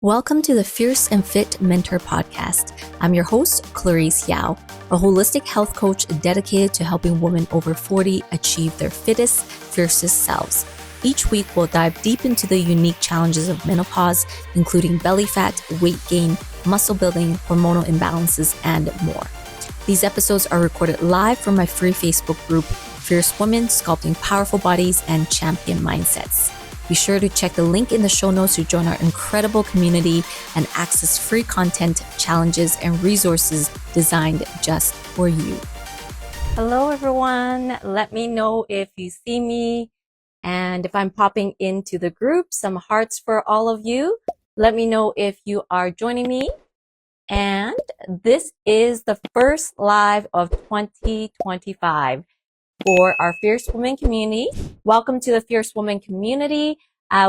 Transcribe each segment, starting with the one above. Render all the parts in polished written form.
Welcome to the Fierce and Fit Mentor Podcast. I'm your host, Clarice Yao, a holistic health coach dedicated to helping women over 40 achieve their fittest, fiercest selves. Each week, we'll dive deep into the unique challenges of menopause, including belly fat, weight gain, muscle building, hormonal imbalances, and more. These episodes are recorded live from my free Facebook group, Fierce Women Sculpting Powerful Bodies and Champion Mindsets. Be sure to check the link in the show notes to join our incredible community and access free content, challenges, and resources designed just for you. Hello, everyone. Let me know if you see me and if I'm popping into the group. Some hearts for all of you. Let me know if you are joining me. And this is the first live of 2025. For our Fierce Women community. Welcome to the Fierce Women community.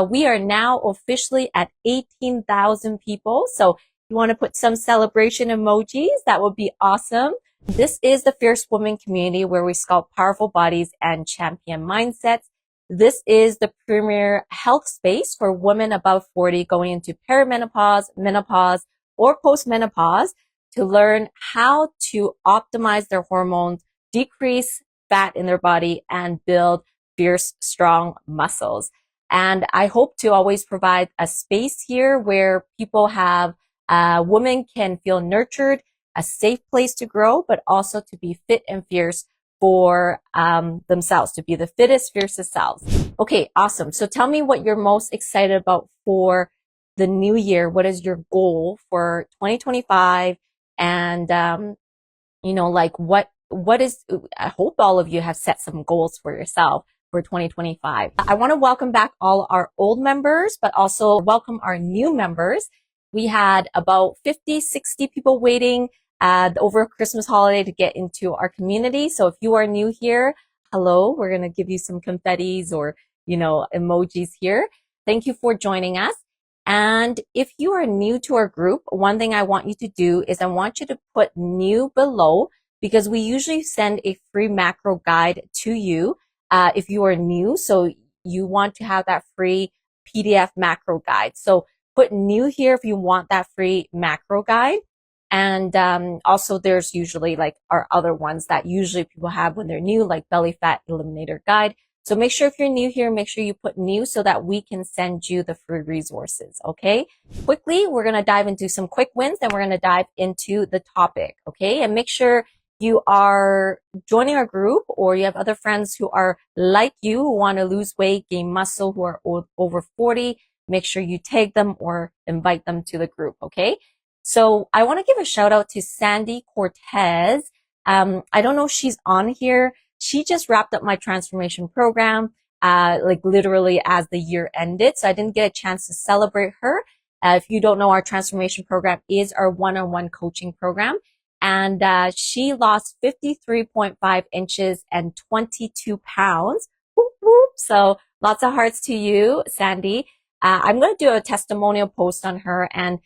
We are now officially at 18,000 people. So if you want to put some celebration emojis, that would be awesome. This is the Fierce Women community where we sculpt powerful bodies and champion mindsets. This is the premier health space for women above 40 going into perimenopause, menopause, or postmenopause to learn how to optimize their hormones, decrease fat in their body, and build fierce, strong muscles. And I hope to always provide a space here where people have, women can feel nurtured, a safe place to grow, but also to be fit and fierce for themselves, to be the fittest, fiercest selves. Okay, awesome. So tell me what you're most excited about for the new year. What is your goal for 2025? And, I hope all of you have set some goals for yourself for 2025. I want to welcome back all our old members, but also welcome our new members. We had about 50, 60 people waiting over Christmas holiday to get into our community. So if you are new here, hello, we're going to give you some confettis or, emojis here. Thank you for joining us. And if you are new to our group, one thing I want you to do is I want you to put new below, because we usually send a free macro guide to you if you are new. So you want to have that free PDF macro guide. So put new here if you want that free macro guide. And also there's usually like our other ones that usually people have when they're new, like belly fat eliminator guide. So make sure if you're new here, make sure you put new so that we can send you the free resources. Okay. Quickly, we're going to dive into some quick wins, then we're going to dive into the topic. Okay. And make sure you are joining our group or you have other friends who are like you, who want to lose weight, gain muscle, who are over 40, make sure you tag them or invite them to the group. Okay. So I want to give a shout out to Sandy Cortez. I don't know if she's on here. She just wrapped up my transformation program, literally as the year ended. So I didn't get a chance to celebrate her. If you don't know, our transformation program is our one-on-one coaching program. And she lost 53.5 inches and 22 pounds. Whoop, whoop. So lots of hearts to you, Sandy. I'm going to do a testimonial post on her. And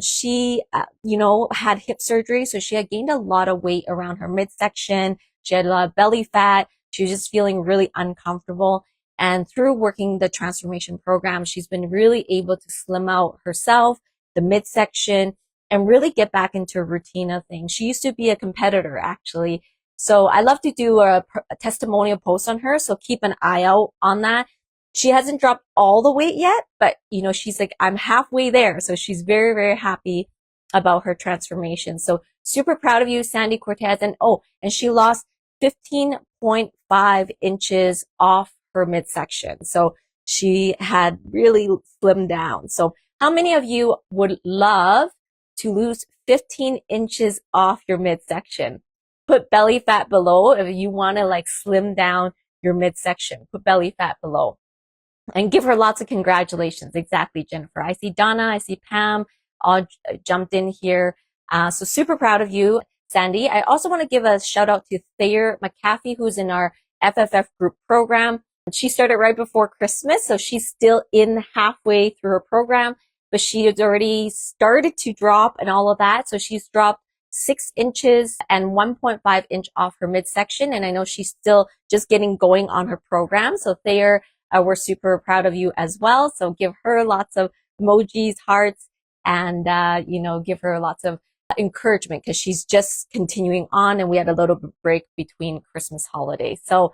she, had hip surgery. So she had gained a lot of weight around her midsection. She had a lot of belly fat. She was just feeling really uncomfortable. And through working the transformation program, she's been really able to slim out herself, the midsection, and really get back into a routine of things. She used to be a competitor, actually. So I love to do a testimonial post on her. So keep an eye out on that. She hasn't dropped all the weight yet, but she's like, I'm halfway there. So she's very, very happy about her transformation. So super proud of you, Sandy Cortez. And she lost 15.5 inches off her midsection. So she had really slimmed down. So how many of you would love to lose 15 inches off your midsection? Put belly fat below if you want to slim down your midsection. Put belly fat below and give her lots of congratulations. Exactly, Jennifer. I see Donna, I see Pam all jumped in here. So super proud of you, Sandy. I also want to give a shout out to Thayer McAfee, who's in our FFF group program. She started right before Christmas, so she's still in halfway through her program. But she has already started to drop and all of that. So she's dropped 6 inches and 1.5 inch off her midsection. And I know she's still just getting going on her program. So Thayer, we're super proud of you as well. So give her lots of emojis, hearts, and, give her lots of encouragement because she's just continuing on and we had a little break between Christmas holidays. So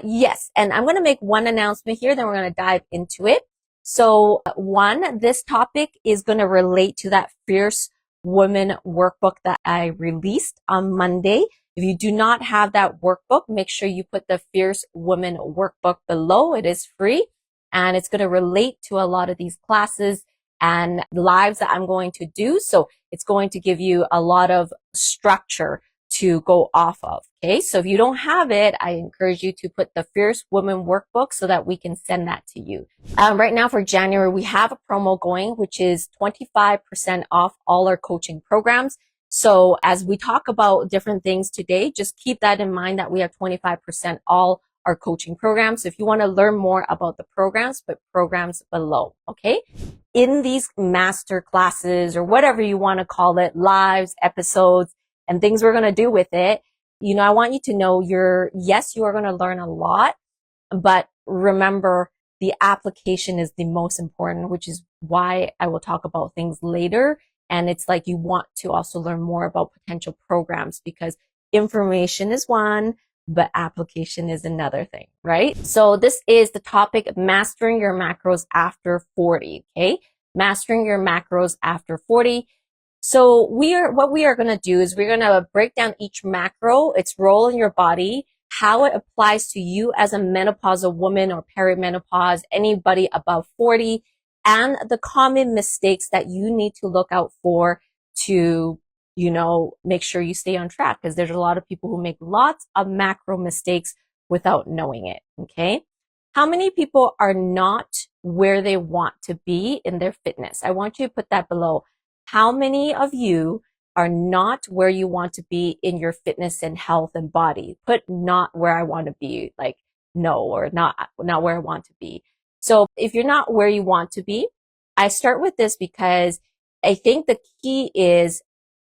yes, and I'm going to make one announcement here, then we're going to dive into it. So one, this topic is going to relate to that Fierce Women Workbook that I released on Monday. If you do not have that workbook, make sure you put the Fierce Women Workbook below. It is free and it's going to relate to a lot of these classes and lives that I'm going to do. So it's going to give you a lot of structure to go off of. Okay. So if you don't have it, I encourage you to put the Fierce Women Workbook so that we can send that to you. Right now for January, we have a promo going, which is 25% off all our coaching programs. So as we talk about different things today, just keep that in mind that we have 25% all our coaching programs. So if you want to learn more about the programs, put programs below. Okay. In these master classes or whatever you want to call it, lives, episodes, and things we're going to do with it, I want you to know yes, you are going to learn a lot, but remember the application is the most important, which is why I will talk about things later. And it's like you want to also learn more about potential programs because information is one, but application is another thing, right? So this is the topic, mastering your macros after 40, okay? Mastering your macros after 40. So what we are going to do is we're going to break down each macro, its role in your body, how it applies to you as a menopausal woman or perimenopause, anybody above 40, and the common mistakes that you need to look out for to, make sure you stay on track because there's a lot of people who make lots of macro mistakes without knowing it. Okay. How many people are not where they want to be in their fitness? I want you to put that below. How many of you are not where you want to be in your fitness and health and body? Put not where I want to be, like no, or not where I want to be. So if you're not where you want to be, I start with this because I think the key is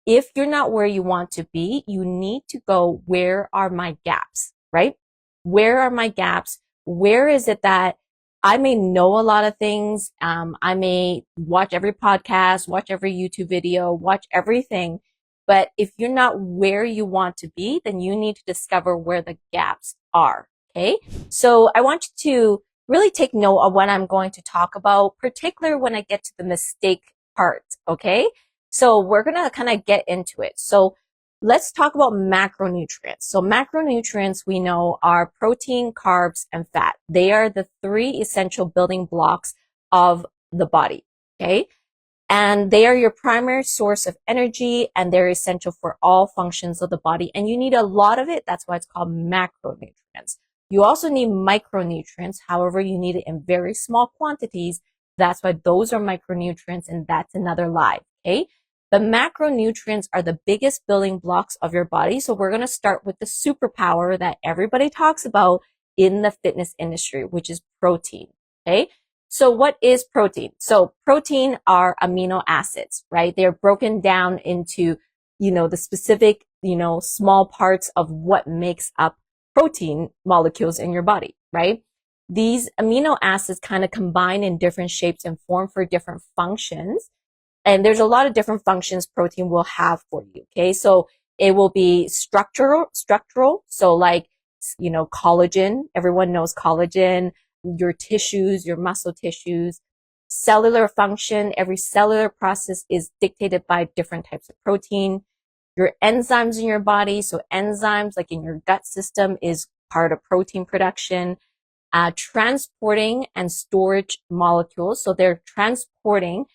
if you're not where you want to be, you need to go, where are my gaps, right? Where are my gaps? Where is it that I may know a lot of things. I may watch every podcast, watch every YouTube video, watch everything. But if you're not where you want to be, then you need to discover where the gaps are. Okay. So I want you to really take note of what I'm going to talk about, particularly when I get to the mistake part. Okay. So we're going to kind of get into it. So let's talk about macronutrients. So macronutrients we know are protein, carbs, and fat. They are the three essential building blocks of the body. Okay. And they are your primary source of energy and they're essential for all functions of the body. And you need a lot of it. That's why it's called macronutrients. You also need micronutrients. However, you need it in very small quantities. That's why those are micronutrients and that's another lie. Okay. The macronutrients are the biggest building blocks of your body. So we're going to start with the superpower that everybody talks about in the fitness industry, which is protein. Okay. So what is protein? So protein are amino acids, right? They're broken down into, the specific, small parts of what makes up protein molecules in your body, right? These amino acids kind of combine in different shapes and form for different functions. And there's a lot of different functions protein will have for you. Okay. So it will be structural. So like, collagen, everyone knows collagen, your tissues, your muscle tissues, cellular function. Every cellular process is dictated by different types of protein. Your enzymes in your body. So enzymes like in your gut system is part of protein production. Transporting and storage molecules. So they're transporting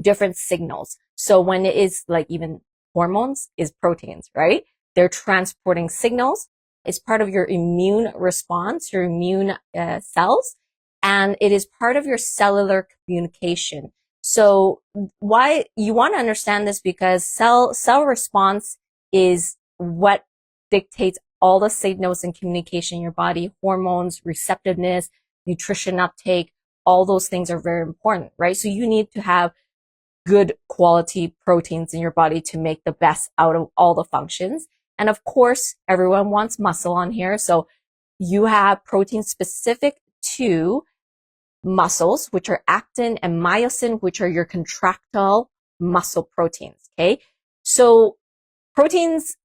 different signals. So when it is like even hormones is proteins, right? They're transporting signals. It's part of your immune response, your immune cells, and it is part of your cellular communication. So why you want to understand this because cell response is what dictates all the signals and communication in your body, hormones, receptiveness, nutrition uptake, all those things are very important, right? So you need to have good quality proteins in your body to make the best out of all the functions. And of course, everyone wants muscle on here. So you have protein specific to muscles, which are actin, and myosin, which are your contractile muscle proteins. Okay. So proteins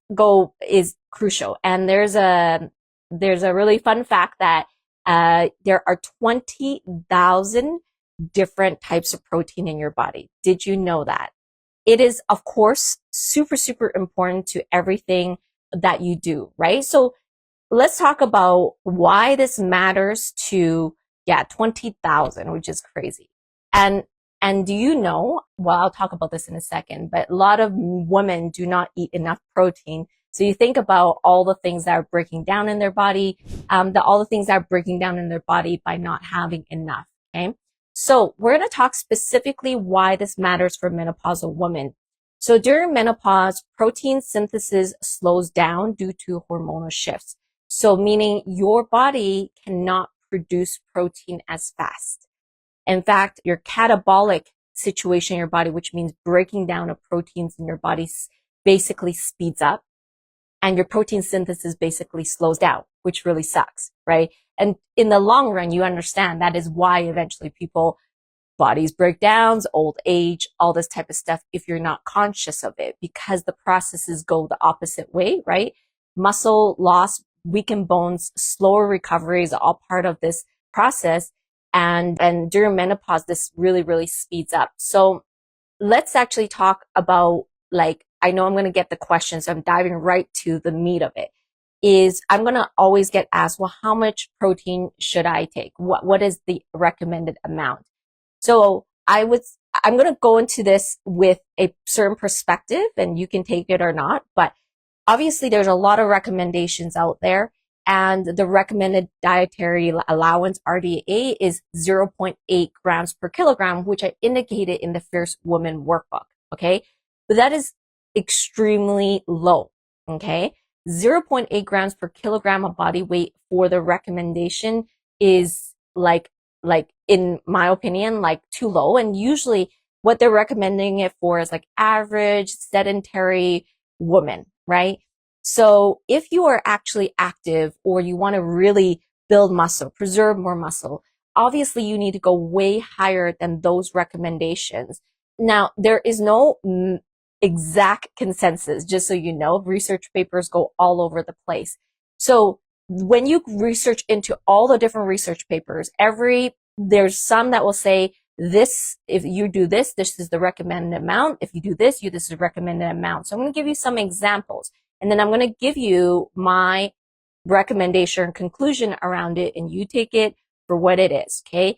is crucial. And there's a really fun fact that, there are 20,000 different types of protein in your body. Did you know that? It is, of course, super, super important to everything that you do, right? So let's talk about why this matters to, 20,000, which is crazy. And do you know, well, I'll talk about this in a second, but a lot of women do not eat enough protein. So you think about all the things that are breaking down in their body, all the things that are breaking down in their body by not having enough. Okay. So we're going to talk specifically why this matters for menopausal women. So during menopause, protein synthesis slows down due to hormonal shifts. So meaning your body cannot produce protein as fast. In fact, your catabolic situation in your body, which means breaking down of proteins in your body, basically speeds up, and your protein synthesis basically slows down, which really sucks, right? And in the long run, you understand that is why eventually bodies break down, old age, all this type of stuff, if you're not conscious of it, because the processes go the opposite way, right? Muscle loss, weakened bones, slower recovery is all part of this process. And during menopause, this really, really speeds up. So let's actually talk about, like, I know I'm going to get the questions, so I'm diving right to the meat of it. Is I'm going to always get asked, well, how much protein should I take? What is the recommended amount? So I'm going to go into this with a certain perspective, and you can take it or not, but obviously there's a lot of recommendations out there, and the recommended dietary allowance, RDA, is 0.8 grams per kilogram, which I indicated in the Fierce Women Workbook. Okay. But that is extremely low. Okay. 0.8 grams per kilogram of body weight for the recommendation is like in my opinion, like too low. And usually what they're recommending it for is like average sedentary woman, right? So if you are actually active or you want to really build muscle, preserve more muscle, obviously you need to go way higher than those recommendations. Now, there is no exact consensus, just so you know. Research papers go all over the place. So when you research into all the different research papers, there's some that will say this, if you do this, this is the recommended amount. If you do this, this is the recommended amount. So I'm going to give you some examples, and then I'm going to give you my recommendation and conclusion around it, and you take it for what it is. Okay.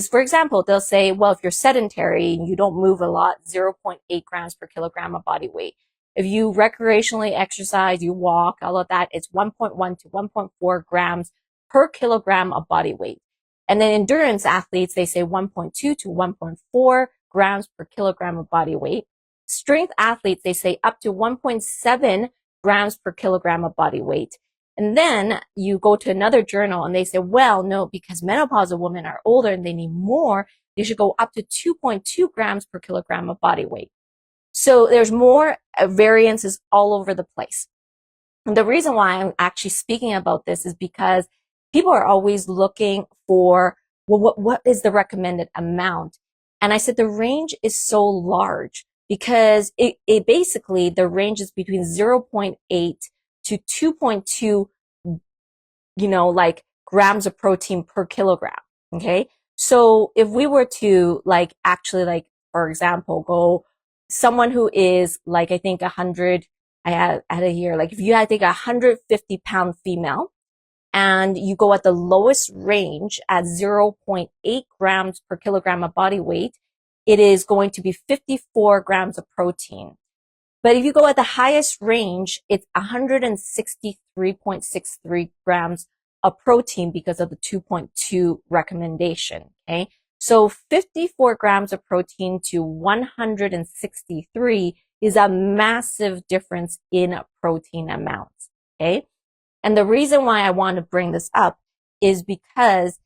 For example, they'll say, well, if you're sedentary and you don't move a lot, 0.8 grams per kilogram of body weight. If you recreationally exercise, you walk, all of that, it's 1.1 to 1.4 grams per kilogram of body weight. And then endurance athletes, they say 1.2 to 1.4 grams per kilogram of body weight. Strength athletes, they say up to 1.7 grams per kilogram of body weight. And then you go to another journal and they say, well, no, because menopausal women are older and they need more, they should go up to 2.2 grams per kilogram of body weight. So there's more variances all over the place. And the reason why I'm actually speaking about this is because people are always looking for, well, what is the recommended amount? And I said the range is so large because it basically, the range is between 0.8 to 2.2, like grams of protein per kilogram. Okay. So if we were to actually for example, go someone who is I think 100, I had it here, if you had to take a 150-pound female and you go at the lowest range at 0.8 grams per kilogram of body weight, it is going to be 54 grams of protein. But if you go at the highest range, it's 163.63 grams of protein because of the 2.2 recommendation. Okay. So 54 grams of protein to 163 is a massive difference in protein amounts. Okay. And the reason why I want to bring this up is because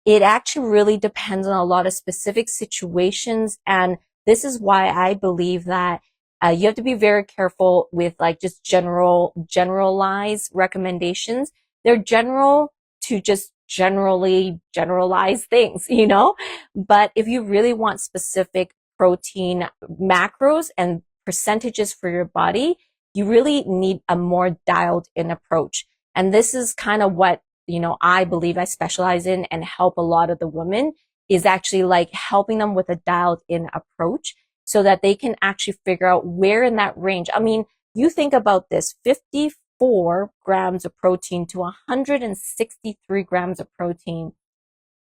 it actually really depends on a lot of specific situations. And this is why I believe that you have to be very careful with just generalized recommendations. They're general to just generalize things, you know? But if you really want specific protein macros and percentages for your body, you really need a more dialed in approach. And this is kind of what, you know, I believe I specialize in and help a lot of the women, is actually like helping them with a dialed in approach so that they can actually figure out where in that range. I mean, you think about this, 54 grams of protein to 163 grams of protein.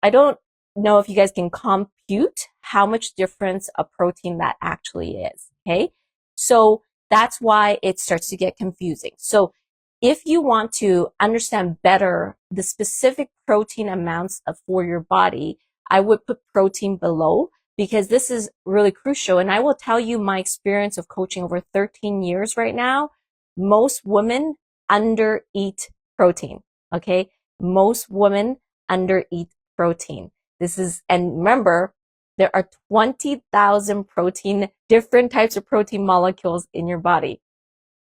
I don't know if you guys can compute how much difference of protein that actually is. Okay. So that's why it starts to get confusing. So if you want to understand better the specific protein amounts for your body, I would put protein below, because this is really crucial. And I will tell you my experience of coaching over 13 years right now. Most women undereat protein. Okay. Most women undereat protein. And remember, there are 20,000 different types of protein molecules in your body.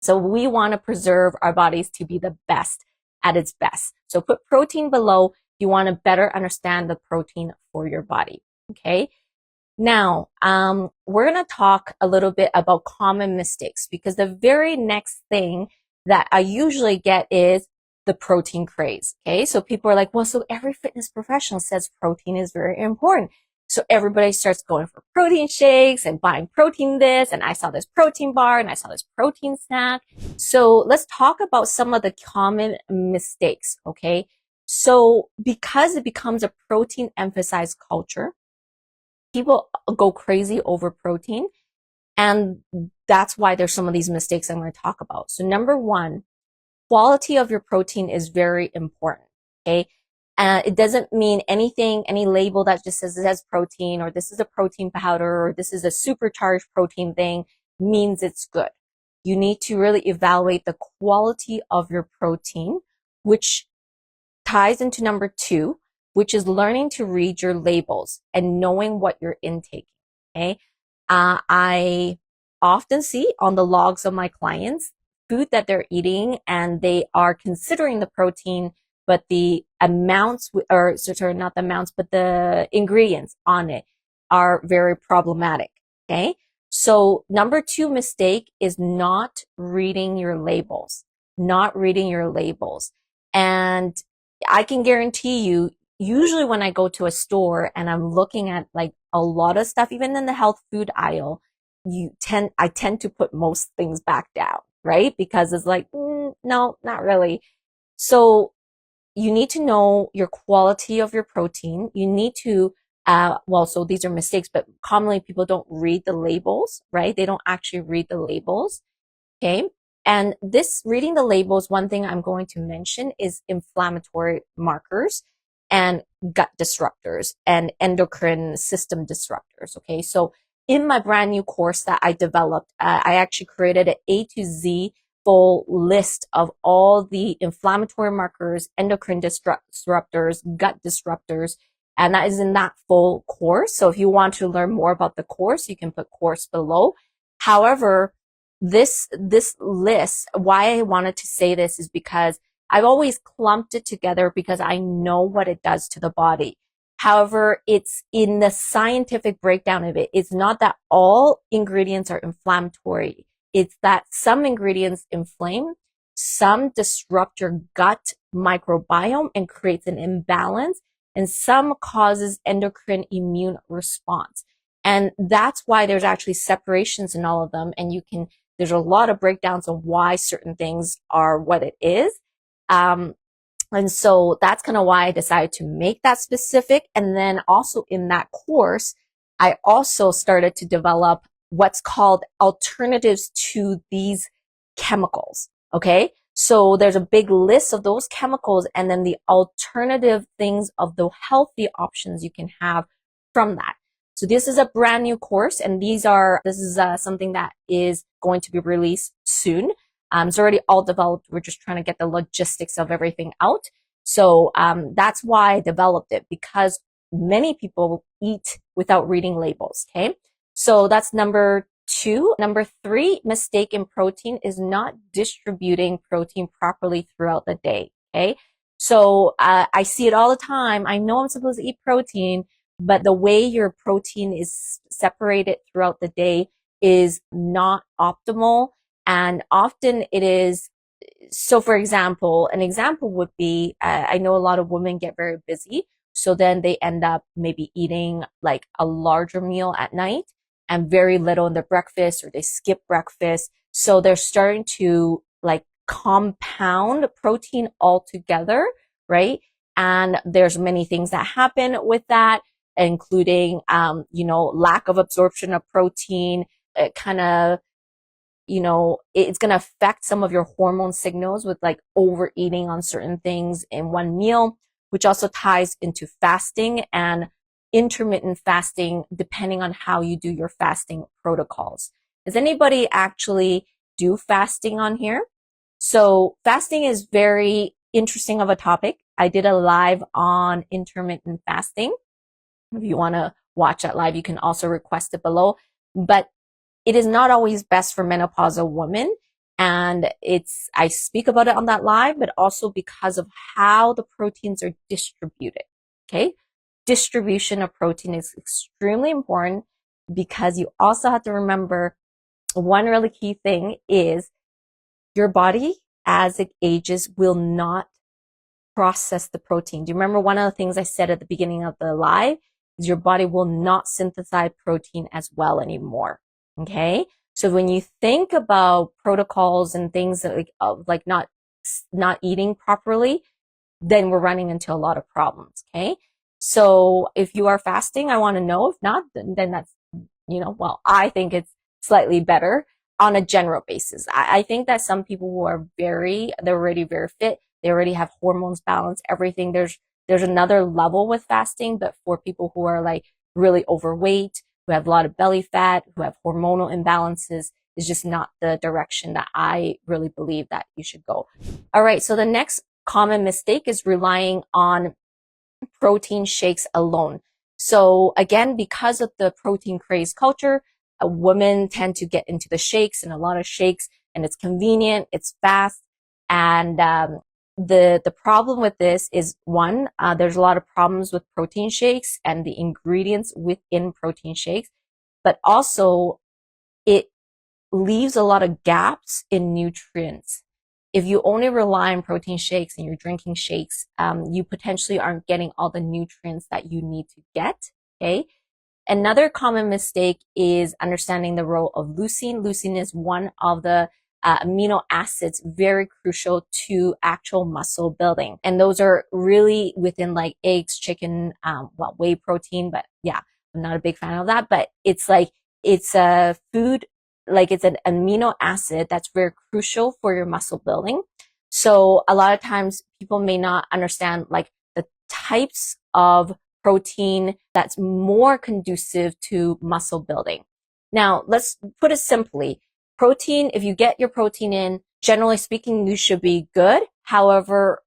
So we want to preserve our bodies to be the best at its best. So put protein below. You want to better understand the protein for your body. Okay. Now, we're going to talk a little bit about common mistakes, because the very next thing that I usually get is the protein craze. Okay. So people are like, well, so every fitness professional says protein is very important. So everybody starts going for protein shakes and buying protein this, and I saw this protein bar and I saw this protein snack. So let's talk about some of the common mistakes. Okay. So because it becomes a protein emphasized culture, people go crazy over protein. And that's why there's some of these mistakes I'm going to talk about. So number one, quality of your protein is very important. Okay. It doesn't mean anything, any label that just says it has protein, or this is a protein powder, or this is a supercharged protein thing, means it's good. You need to really evaluate the quality of your protein, which ties into number two, which is learning to read your labels and knowing what you're intaking. Okay. I often see on the logs of my clients food that they're eating, and they are considering the protein, but the amounts, or sorry, not the amounts, but the ingredients on it are very problematic. Okay. So number two mistake is not reading your labels, And I can guarantee you, usually when I go to a store and I'm looking at like a lot of stuff, even in the health food aisle, I tend to put most things back down, right? Because it's like, no, not really. So you need to know your quality of your protein. You need to, so these are mistakes, but commonly people don't read the labels, right? They don't actually read the labels. Okay. And this reading the labels, one thing I'm going to mention is inflammatory markers and gut disruptors and endocrine system disruptors. Okay. So in my brand new course that I developed, I actually created an A to Z full list of all the inflammatory markers, endocrine disruptors, gut disruptors, and that is in that full course. So if you want to learn more about the course, you can put course below. However, this list, why I wanted to say this is because I've always clumped it together because I know what it does to the body. However, it's in the scientific breakdown of it. It's not that all ingredients are inflammatory. It's that some ingredients inflame, some disrupt your gut microbiome and creates an imbalance, and some causes endocrine immune response. And that's why there's actually separations in all of them. And there's a lot of breakdowns on why certain things are what it is. And so that's kind of why I decided to make that specific. And then also in that course, I also started to develop what's called alternatives to these chemicals. Okay. So there's a big list of those chemicals, and then the alternative things of the healthy options you can have from that. So this is a brand new course, and this is something that is going to be released soon. It's already all developed. We're just trying to get the logistics of everything out. So that's why I developed it, because many people eat without reading labels. Okay. So that's number two. Number three mistake in protein is not distributing protein properly throughout the day. Okay. So I see it all the time. I know I'm supposed to eat protein, but the way your protein is separated throughout the day is not optimal. And often it is. So for example, an example would be, I know a lot of women get very busy. So then they end up maybe eating like a larger meal at night and very little in their breakfast, or they skip breakfast. So they're starting to like compound protein altogether, right? And there's many things that happen with that, including, lack of absorption of protein. It kind of, it's going to affect some of your hormone signals with like overeating on certain things in one meal, which also ties into fasting and intermittent fasting, depending on how you do your fasting protocols. Does anybody actually do fasting on here? So fasting is very interesting of a topic. I did a live on intermittent fasting. If you want to watch that live, you can also request it below. But it is not always best for menopausal women. And I speak about it on that live, but also because of how the proteins are distributed. Okay. Distribution of protein is extremely important, because you also have to remember one really key thing is your body as it ages will not process the protein. Do you remember one of the things I said at the beginning of the live is your body will not synthesize protein as well anymore. Okay. So when you think about protocols and things that like not eating properly, then we're running into a lot of problems. Okay. So if you are fasting, I want to know. If not, then that's, well, I think it's slightly better on a general basis. I think that some people who are they're already very fit. They already have hormones balanced, everything. There's another level with fasting, but for people who are like really overweight, who have a lot of belly fat, who have hormonal imbalances, is just not the direction that I really believe that you should go. All right. So the next common mistake is relying on protein shakes alone. So again, because of the protein craze culture, women tend to get into the shakes and a lot of shakes, and it's convenient, it's fast. And, the problem with this is one, there's a lot of problems with protein shakes and the ingredients within protein shakes, but also it leaves a lot of gaps in nutrients. If you only rely on protein shakes and you're drinking shakes, you potentially aren't getting all the nutrients that you need to get. Okay. Another common mistake is understanding the role of leucine. Leucine is one of the amino acids very crucial to actual muscle building. And those are really within like eggs, chicken, whey protein. But yeah, I'm not a big fan of that, but it's a food, like it's an amino acid that's very crucial for your muscle building. So a lot of times people may not understand like the types of protein that's more conducive to muscle building. Now, let's put it simply. Protein, if you get your protein in, generally speaking, you should be good. However,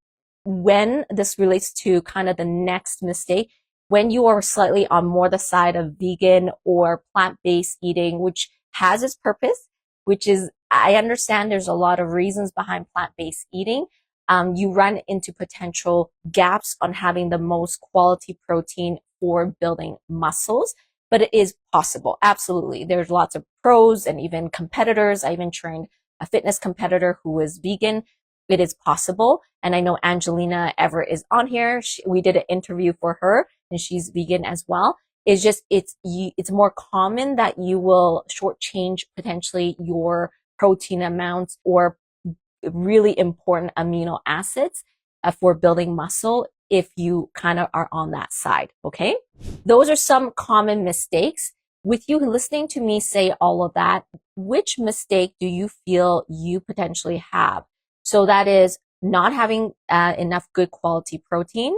when this relates to kind of the next mistake, when you are slightly on more the side of vegan or plant-based eating, which has its purpose, which is, I understand there's a lot of reasons behind plant-based eating. You run into potential gaps on having the most quality protein for building muscles, but it is possible. Absolutely. There's lots of pros and even competitors. I even trained a fitness competitor who was vegan. It is possible. And I know Angelina Everett is on here. We did an interview for her and she's vegan as well. It's just, it's more common that you will shortchange potentially your protein amounts or really important amino acids for building muscle if you kind of are on that side. Okay. Those are some common mistakes. With you listening to me say all of that, which mistake do you feel you potentially have? So that is not having enough good quality protein,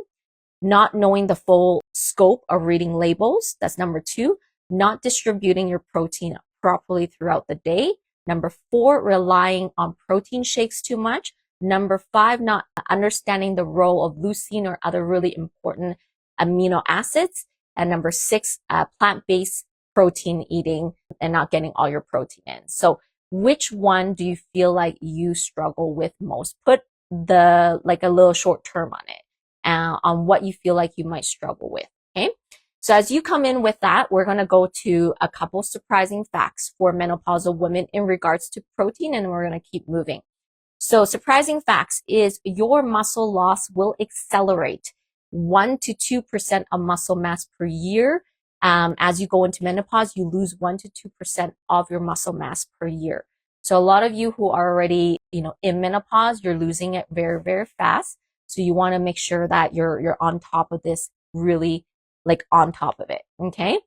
not knowing the full scope of reading labels. That's number 2. Not distributing your protein properly throughout the day. Number 4, relying on protein shakes too much. Number 5, not understanding the role of leucine or other really important amino acids. And number 6, plant-based protein eating and not getting all your protein in. So which one do you feel like you struggle with most? Put like a little short term on it, on what you feel like you might struggle with. Okay. So as you come in with that, we're going to go to a couple surprising facts for menopausal women in regards to protein, and we're going to keep moving. So surprising facts is your muscle loss will accelerate 1 to 2% of muscle mass per year. As you go into menopause, you lose 1 to 2% of your muscle mass per year. So a lot of you who are already, in menopause, you're losing it very, very fast. So you want to make sure that you're on top of this, really like on top of it. Okay.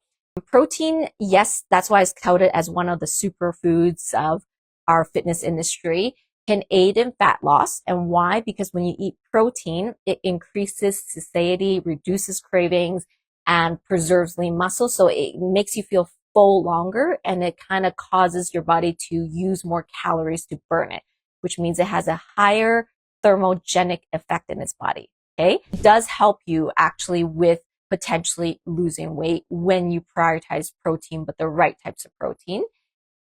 Protein, yes, that's why it's touted as one of the superfoods of our fitness industry, can aid in fat loss. And why? Because when you eat protein, it increases satiety, reduces cravings, and preserves lean muscle. So it makes you feel full longer, and it kind of causes your body to use more calories to burn it, which means it has a higher thermogenic effect in its body. Okay. It does help you actually with potentially losing weight when you prioritize protein, but the right types of protein.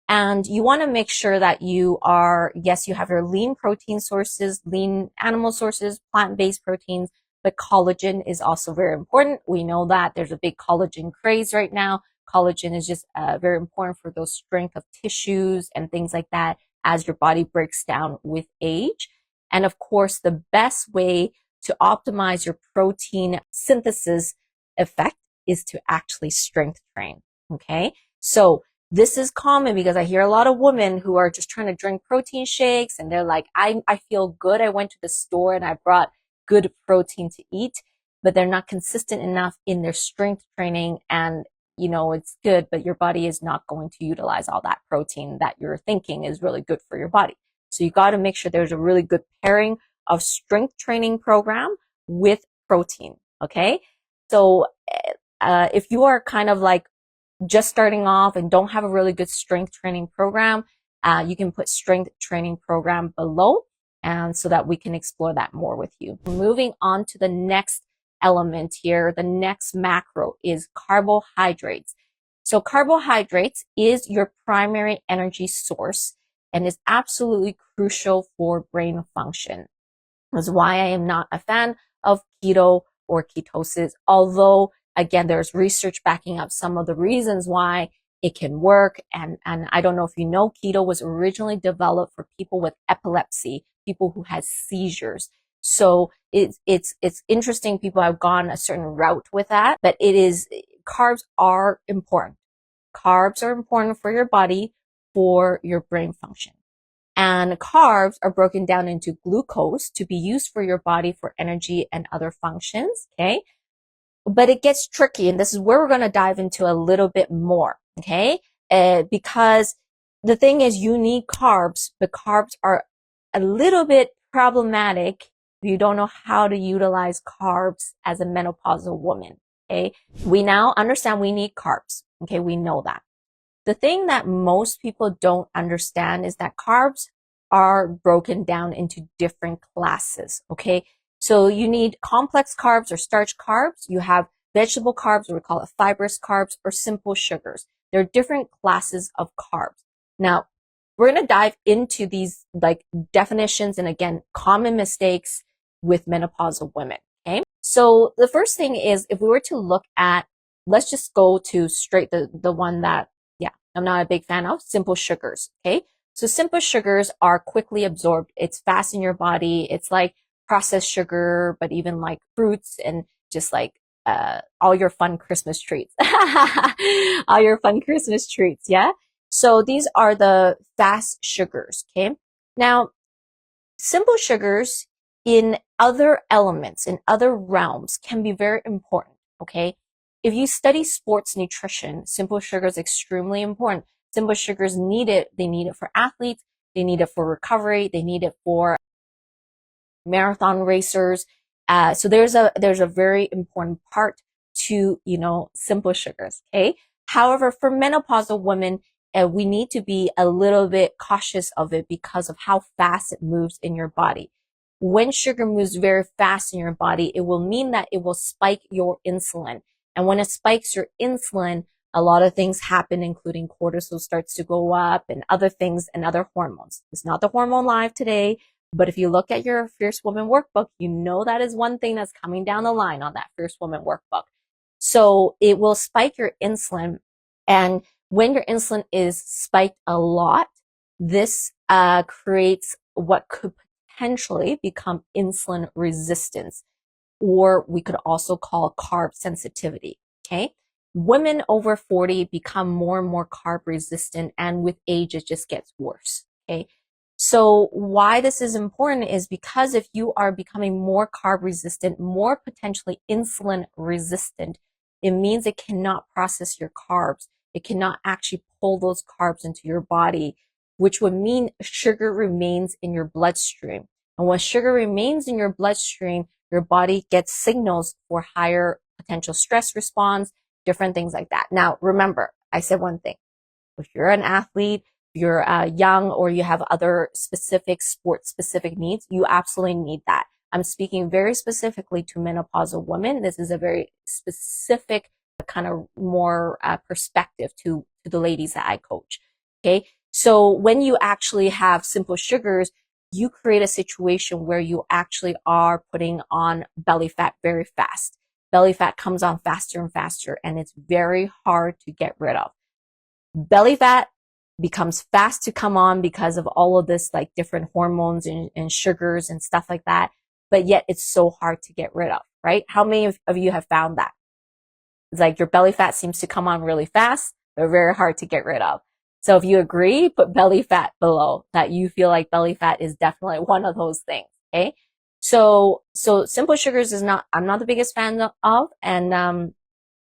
And you want to make sure that you have your lean protein sources, lean animal sources, plant-based proteins, but collagen is also very important. We know that there's a big collagen craze right now. Collagen is just very important for those strength of tissues and things like that as your body breaks down with age. And of course, the best way to optimize your protein synthesis effect is to actually strength train. Okay. So this is common because I hear a lot of women who are just trying to drink protein shakes, and they're like, I feel good. I went to the store and I brought good protein to eat, but they're not consistent enough in their strength training. And, it's good, but your body is not going to utilize all that protein that you're thinking is really good for your body. So you got to make sure there's a really good pairing of strength training program with protein. Okay. So, if you are kind of like just starting off and don't have a really good strength training program, you can put strength training program below, and so that we can explore that more with you. Moving on to the next element here, the next macro is carbohydrates. So carbohydrates is your primary energy source and is absolutely crucial for brain function. That's why I am not a fan of keto or ketosis, although again, there's research backing up some of the reasons why it can work. And I don't know if you know, keto was originally developed for people with epilepsy, people who had seizures. So it's interesting. People have gone a certain route with that, but carbs are important. Carbs are important for your body, for your brain function. And carbs are broken down into glucose to be used for your body for energy and other functions. Okay. But it gets tricky, and this is where we're going to dive into a little bit more, okay? Because the thing is, you need carbs, but carbs are a little bit problematic if you don't know how to utilize carbs as a menopausal woman, okay? We now understand we need carbs, okay? We know that. The thing that most people don't understand is that carbs are broken down into different classes, okay? So you need complex carbs or starch carbs. You have vegetable carbs, or we call it fibrous carbs, or simple sugars. There are different classes of carbs. Now, we're going to dive into these like definitions and again, common mistakes with menopausal women. Okay. So the first thing is, if we were to look at, let's just go to straight the one that, I'm not a big fan of, simple sugars. Okay. So simple sugars are quickly absorbed. It's fast in your body. It's like processed sugar, but even like fruits and just like, all your fun Christmas treats, all your fun Christmas treats. Yeah. So these are the fast sugars. Okay. Now, simple sugars in other elements, in other realms can be very important. Okay. If you study sports nutrition, simple sugar is extremely important. Simple sugars need it. They need it for athletes. They need it for recovery. They need it for marathon racers. So there's a very important part to, simple sugars. Okay. However, for menopausal women, we need to be a little bit cautious of it because of how fast it moves in your body. When sugar moves very fast in your body, it will mean that it will spike your insulin. And when it spikes your insulin, a lot of things happen, including cortisol starts to go up and other things and other hormones. It's not the hormone live today, But if you look at your Fierce Women Workbook, you know that is one thing that's coming down the line on that Fierce Women Workbook. So it will spike your insulin. And when your insulin is spiked a lot, this creates what could potentially become insulin resistance, or we could also call carb sensitivity. Okay. Women over 40 become more and more carb resistant, and with age, it just gets worse. Okay. So why this is important is because if you are becoming more carb resistant, more potentially insulin resistant, it means it cannot process your carbs. It cannot actually pull those carbs into your body, which would mean sugar remains in your bloodstream. And when sugar remains in your bloodstream, your body gets signals for higher potential stress response, different things like that. Now, remember, I said one thing. If you're an athlete, you're young, or you have other specific sport-specific needs, you absolutely need that. I'm speaking very specifically to menopausal women. This is a very specific kind of more perspective to the ladies that I coach. Okay. So when you actually have simple sugars, you create a situation where you actually are putting on belly fat very fast. Belly fat comes on faster and faster, and it's very hard to get rid of. Belly fat becomes fast to come on because of all of this, like different hormones and sugars and stuff like that. But yet it's so hard to get rid of, right? How many of you have found that? It's like your belly fat seems to come on really fast, but very hard to get rid of. So if you agree, put belly fat below that you feel like belly fat is definitely one of those things. Okay. So simple sugars is not, I'm not the biggest fan of, and,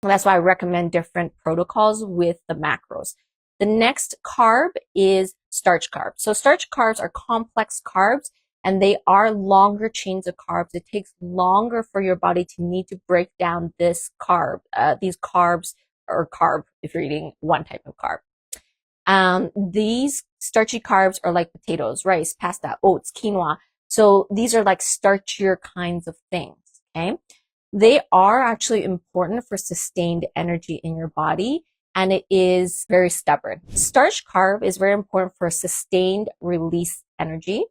that's why I recommend different protocols with the macros. The next carb is starch carbs. So starch carbs are complex carbs, and they are longer chains of carbs. It takes longer for your body to need to break down this carb, these carbs, or carb if you're eating one type of carb. These starchy carbs are like potatoes, rice, pasta, oats, quinoa. So these are like starchier kinds of things. Okay. They are actually important for sustained energy in your body, and it is very stubborn. Starch carb is very important for sustained release energy.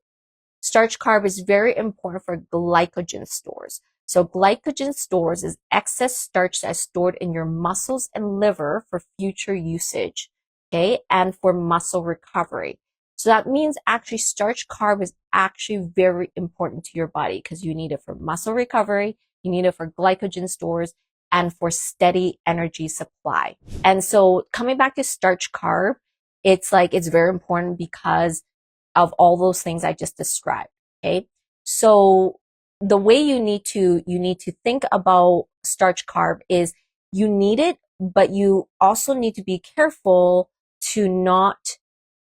Starch carb is very important for glycogen stores. So glycogen stores is excess starch that's stored in your muscles and liver for future usage, okay, and for muscle recovery. So that means actually starch carb is actually very important to your body because you need it for muscle recovery, you need it for glycogen stores, and for steady energy supply. And so coming back to starch carb, it's very important because of all those things I just described. Okay. So the way you need to think about starch carb is you need it, but you also need to be careful to not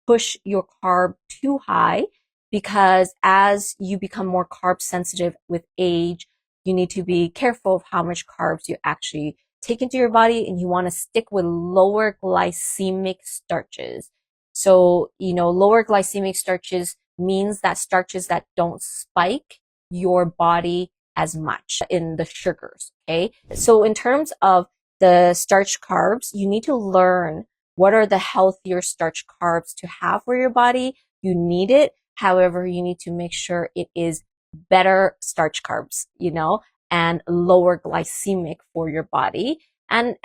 push your carb too high, because as you become more carb sensitive with age, you need to be careful of how much carbs you actually take into your body, and you want to stick with lower glycemic starches. So, lower glycemic starches means that starches that don't spike your body as much in the sugars. Okay. So in terms of the starch carbs, you need to learn what are the healthier starch carbs to have for your body. You need it. However, you need to make sure it is better starch carbs, and lower glycemic for your body. And,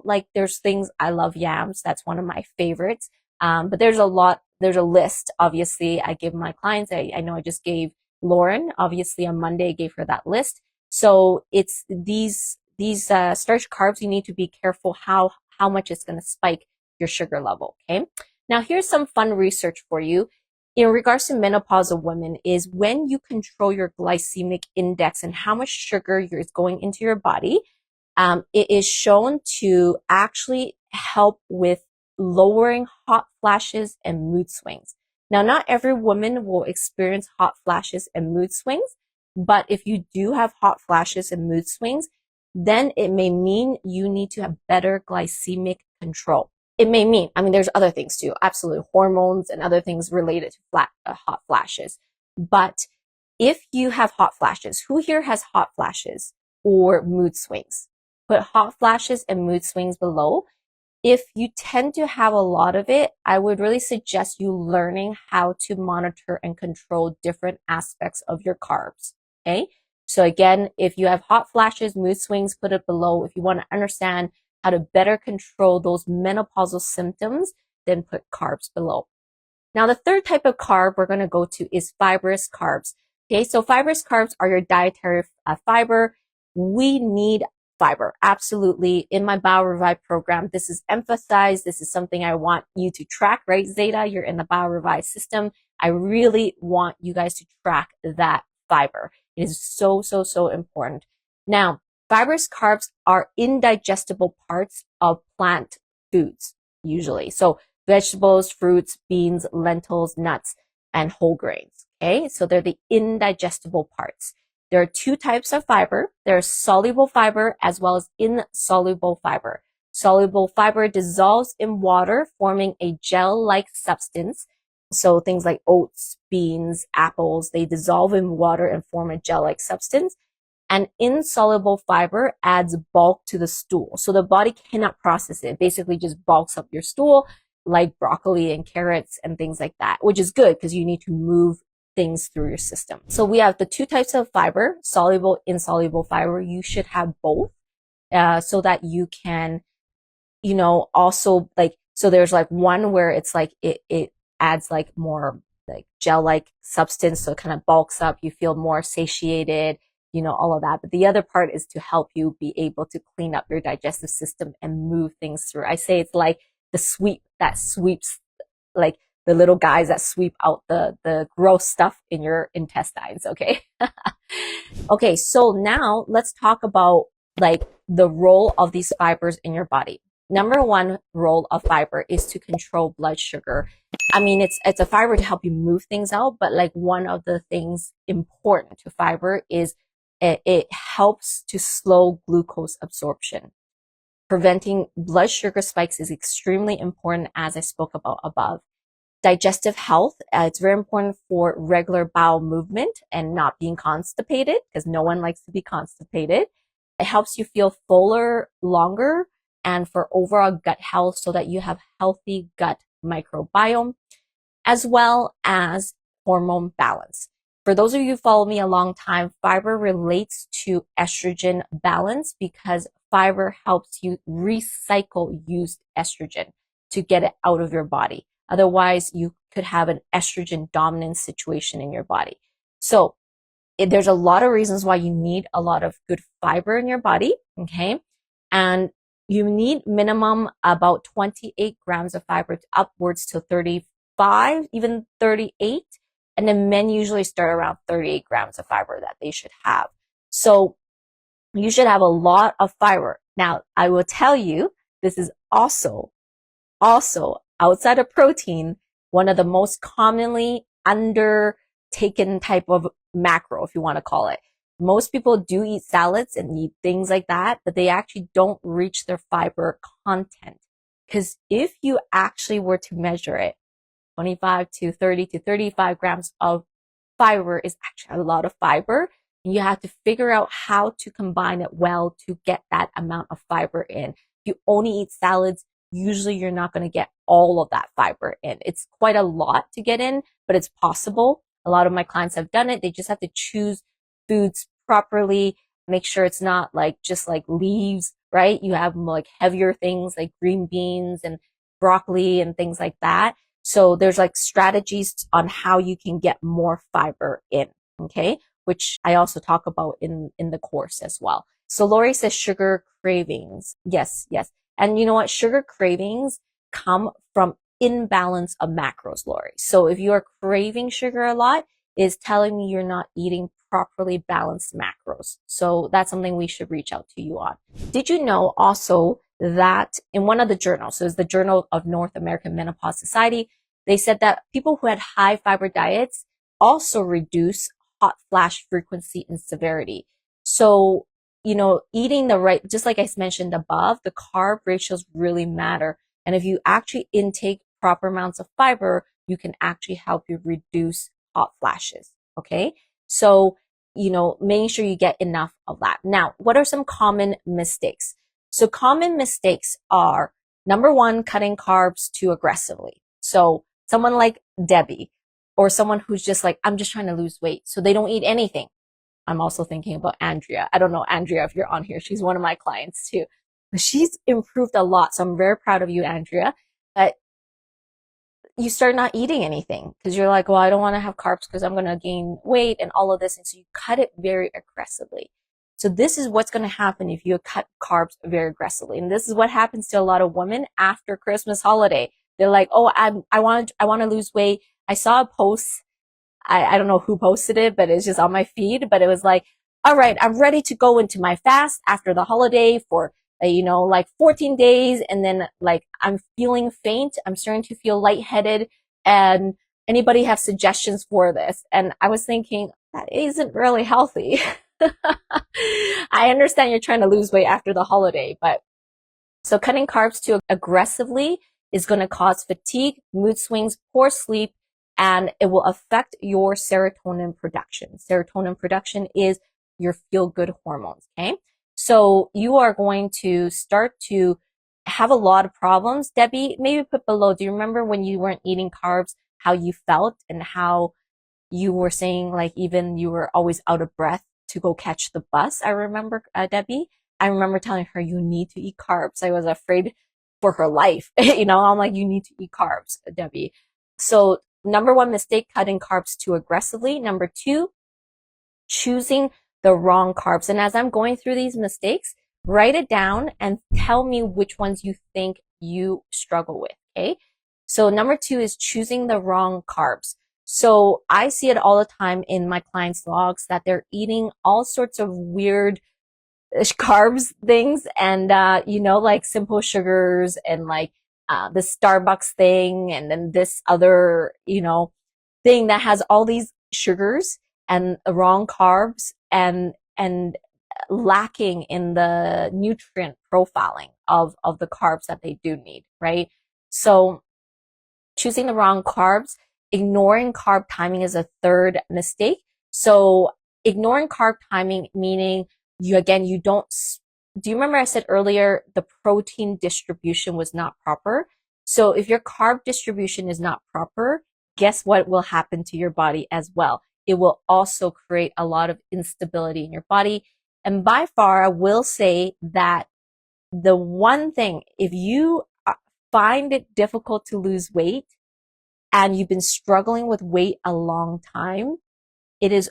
like there's things, I love yams. That's one of my favorites. But there's a list. Obviously, I give my clients, I know I just gave Lauren, obviously on Monday, I gave her that list. So it's these starch carbs, you need to be careful how much it's going to spike your sugar level. Okay. Now here's some fun research for you. In regards to menopausal women is when you control your glycemic index and how much sugar is going into your body, it is shown to actually help with lowering hot flashes and mood swings. Now, not every woman will experience hot flashes and mood swings, but if you do have hot flashes and mood swings, then it may mean you need to have better glycemic control. It may mean, there's other things too, absolutely, hormones and other things related to hot flashes. But if you have hot flashes, who here has hot flashes or mood swings? Put hot flashes and mood swings below. if you tend to have a lot of it, I would really suggest you learning how to monitor and control different aspects of your carbs. Okay. So again, if you have hot flashes, mood swings, put it below. If you want to understand how to better control those menopausal symptoms, then put carbs below. Now, the third type of carb we're going to go to is fibrous carbs. Okay, so fibrous carbs are your dietary fiber. We need fiber, absolutely. In my BioRevive program, this is emphasized. This is something I want you to track, right? Zeta, you're in the BioRevive system. I really want you guys to track that fiber. It is so, so, so important. Now, fibrous carbs are indigestible parts of plant foods, usually. So vegetables, fruits, beans, lentils, nuts, and whole grains. Okay, so they're the indigestible parts. There are two types of fiber. There's soluble fiber as well as insoluble fiber. Soluble fiber dissolves in water, forming a gel-like substance. So things like oats, beans, apples, they dissolve in water and form a gel-like substance. And insoluble fiber adds bulk to the stool. So the body cannot process it. It basically just bulks up your stool, like broccoli and carrots and things like that, which is good because you need to move things through your system. So we have the two types of fiber, soluble, insoluble fiber. You should have both, so that you can, also so there's like one where it's like, it adds like more like gel-like substance. So it kind of bulks up. You feel more satiated, all of that. But the other part is to help you be able to clean up your digestive system and move things through. I say it's like the sweep that sweeps, like the little guys that sweep out the gross stuff in your intestines. Okay. Okay. So now let's talk about like the role of these fibers in your body. Number one role of fiber is to control blood sugar. I mean, it's a fiber to help you move things out, but like one of the things important to fiber is it helps to slow glucose absorption. Preventing blood sugar spikes is extremely important, as I spoke about above. Digestive health, it's very important for regular bowel movement and not being constipated, because no one likes to be constipated. It helps you feel fuller longer, and for overall gut health so that you have healthy gut microbiome, as well as hormone balance. For those of you who follow me a long time, fiber relates to estrogen balance because fiber helps you recycle used estrogen to get it out of your body. Otherwise, you could have an estrogen dominant situation in your body. So there's a lot of reasons why you need a lot of good fiber in your body, okay? And you need minimum about 28 grams of fiber upwards to 35, even 38. And then men usually start around 38 grams of fiber that they should have. So you should have a lot of fiber. Now, I will tell you, this is also outside of protein, one of the most commonly undertaken type of macro, if you want to call it. Most people do eat salads and eat things like that, but they actually don't reach their fiber content. Because if you actually were to measure it, 25 to 30 to 35 grams of fiber is actually a lot of fiber. And you have to figure out how to combine it well to get that amount of fiber in. If you only eat salads, usually you're not going to get all of that fiber in. It's quite a lot to get in, but it's possible. A lot of my clients have done it. They just have to choose foods properly, make sure it's not like just like leaves, right? You have like heavier things like green beans and broccoli and things like that. So there's like strategies on how you can get more fiber in, okay? Which I also talk about in the course as well. So Lori says sugar cravings. Yes, yes. And you know what? Sugar cravings come from imbalance of macros, Lori. So if you are craving sugar a lot, it's telling me you're not eating properly balanced macros. So that's something we should reach out to you on. Did you know also that in one of the journals, so it's the Journal of North American Menopause Society, they said that people who had high fiber diets also reduce hot flash frequency and severity. So, eating the right, just like I mentioned above, the carb ratios really matter. And if you actually intake proper amounts of fiber, you can actually help you reduce hot flashes. Okay. So, making sure you get enough of that. Now, what are some common mistakes? So common mistakes are Number one, cutting carbs too aggressively. So someone like Debbie, or someone who's just like, I'm just trying to lose weight, so they don't eat anything. I'm also thinking about Andrea. I don't know, Andrea, if you're on here. She's one of my clients too. But she's improved a lot. So I'm very proud of you, Andrea. But you start not eating anything because you're like, well, I don't want to have carbs because I'm going to gain weight and all of this. And so you cut it very aggressively. So this is what's going to happen if you cut carbs very aggressively. And this is what happens to a lot of women after Christmas holiday. They're like, oh, I want to lose weight. I saw a post. I don't know who posted it, but it's just on my feed. But it was like, all right, I'm ready to go into my fast after the holiday for, like 14 days. And then like, I'm feeling faint. I'm starting to feel lightheaded. And anybody have suggestions for this? And I was thinking, that isn't really healthy. I understand you're trying to lose weight after the holiday, but so cutting carbs too aggressively is going to cause fatigue, mood swings, poor sleep, and it will affect your serotonin production. Serotonin production is your feel-good hormones, okay? So you are going to start to have a lot of problems. Debbie, maybe put below, do you remember when you weren't eating carbs, how you felt and how you were saying like even you were always out of breath to go catch the bus? I remember, Debbie, I remember telling her, you need to eat carbs. I was afraid for her life. I'm like, you need to eat carbs, Debbie. So number one mistake, cutting carbs too aggressively. Number two, choosing the wrong carbs. And as I'm going through these mistakes, write it down and tell me which ones you think you struggle with. Okay. So number two is choosing the wrong carbs. So I see it all the time in my clients' logs that they're eating all sorts of weird carbs things and, like simple sugars and like, the Starbucks thing and then this other, thing that has all these sugars and the wrong carbs and lacking in the nutrient profiling of the carbs that they do need, right? So choosing the wrong carbs, ignoring carb timing is a third mistake. So ignoring carb timing, meaning you don't, do you remember I said earlier, the protein distribution was not proper? So if your carb distribution is not proper, guess what will happen to your body as well? It will also create a lot of instability in your body. And by far, I will say that the one thing, if you find it difficult to lose weight and you've been struggling with weight a long time, it is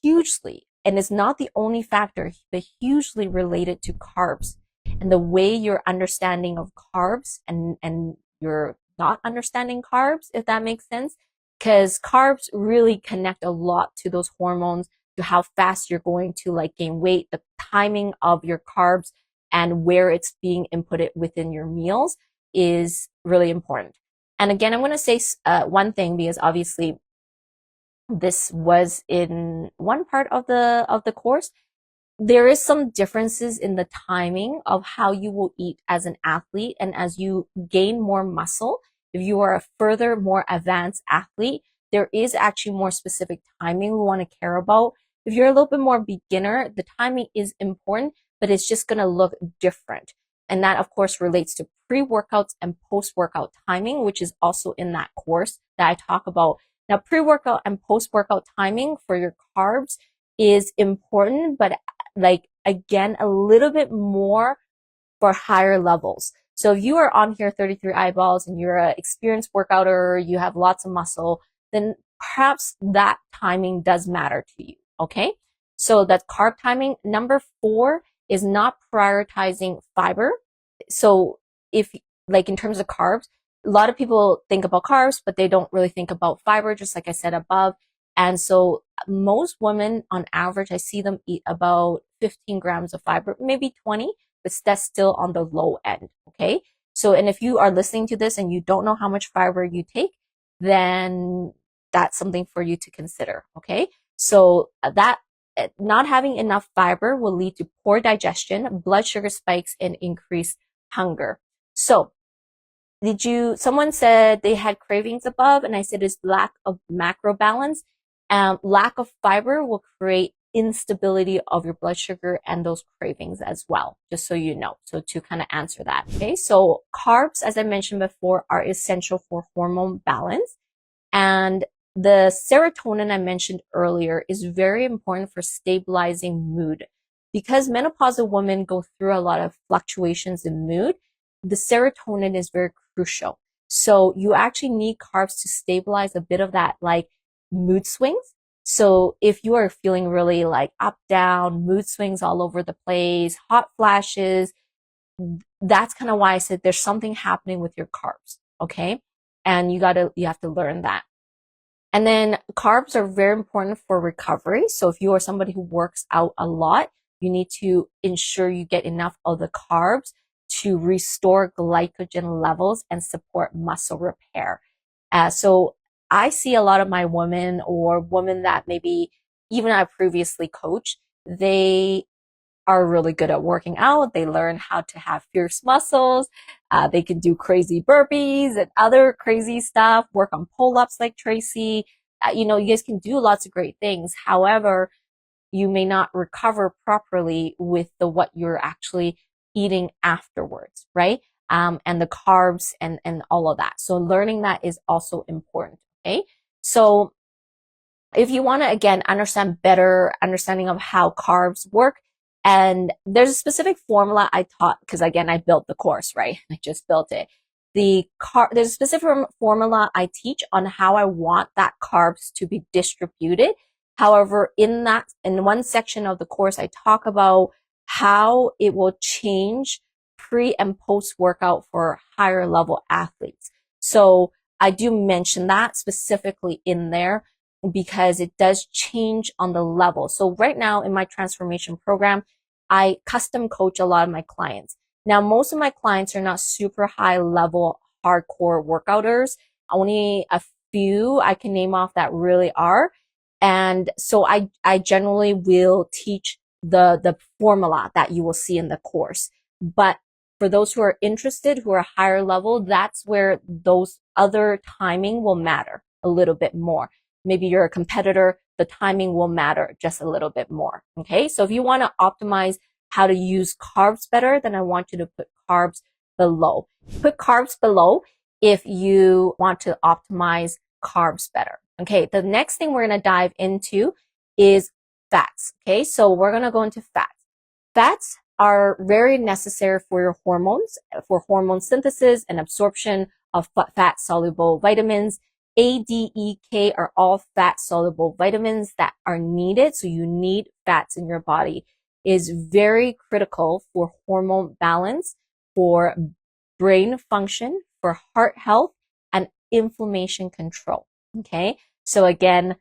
hugely, and it's not the only factor, but hugely related to carbs and the way your understanding of carbs and your not understanding carbs, if that makes sense. Because carbs really connect a lot to those hormones, to how fast you're going to like gain weight, the timing of your carbs and where it's being inputted within your meals is really important. And again, I'm going to say one thing because obviously this was in one part of the course. There is some differences in the timing of how you will eat as an athlete. And as you gain more muscle, if you are a further more advanced athlete, there is actually more specific timing we want to care about. If you're a little bit more beginner, the timing is important, but it's just going to look different. And that of course relates to pre-workouts and post-workout timing, which is also in that course that I talk about. Now, pre-workout and post-workout timing for your carbs is important, but like, again, a little bit more for higher levels. So if you are on here 33 eyeballs and you're an experienced workouter, you have lots of muscle, then perhaps that timing does matter to you. Okay. So that's carb timing. Number 4 is not prioritizing fiber. So if like in terms of carbs, a lot of people think about carbs, but they don't really think about fiber, just like I said above. And so most women on average, I see them eat about 15 grams of fiber, maybe 20, but that's still on the low end. Okay. So, and if you are listening to this and you don't know how much fiber you take, then that's something for you to consider. Okay. So that not having enough fiber will lead to poor digestion, blood sugar spikes, and increased hunger. So someone said they had cravings above, and I said it's lack of macro balance. Lack of fiber will create instability of your blood sugar and those cravings as well, just so you know. So to kind of answer that. Okay. So carbs, as I mentioned before, are essential for hormone balance. And the serotonin I mentioned earlier is very important for stabilizing mood. Because menopausal women go through a lot of fluctuations in mood, the serotonin is very crucial. So you actually need carbs to stabilize a bit of that like mood swings. So if you are feeling really like up, down, mood swings all over the place, hot flashes, that's kind of why I said there's something happening with your carbs. Okay. And you have to learn that. And then carbs are very important for recovery. So if you are somebody who works out a lot, you need to ensure you get enough of the carbs to restore glycogen levels and support muscle repair. So I see a lot of my women or women that maybe even I previously coached, they are really good at working out. They learn how to have fierce muscles. They can do crazy burpees and other crazy stuff, work on pull-ups like Tracy. You guys can do lots of great things. However, you may not recover properly with what you're actually eating afterwards, right? And the carbs and all of that. So learning that is also important. Okay. So if you want to, again, understand better understanding of how carbs work, and there's a specific formula I taught, because again, I built the course, right? I just built it. There's a specific formula I teach on how I want that carbs to be distributed. However, in one section of the course, I talk about how it will change pre and post workout for higher level athletes. So I do mention that specifically in there because it does change on the level. So right now in my transformation program, I custom coach a lot of my clients. Now, most of my clients are not super high level hardcore workouters. Only a few I can name off that really are. And so I generally will teach the formula that you will see in the course. But for those who are interested, who are higher level, that's where those other timing will matter a little bit more. Maybe you're a competitor, the timing will matter just a little bit more. Okay. So if you want to optimize how to use carbs better, then I want you to put carbs below. Put carbs below if you want to optimize carbs better. Okay. The next thing we're going to dive into is fats. Okay. So we're going to go into fats. Fats are very necessary for your hormones, for hormone synthesis and absorption of fat soluble vitamins. A, D, E, K are all fat soluble vitamins that are needed. So you need fats in your body. It is very critical for hormone balance, for brain function, for heart health, and inflammation control. Okay. So again,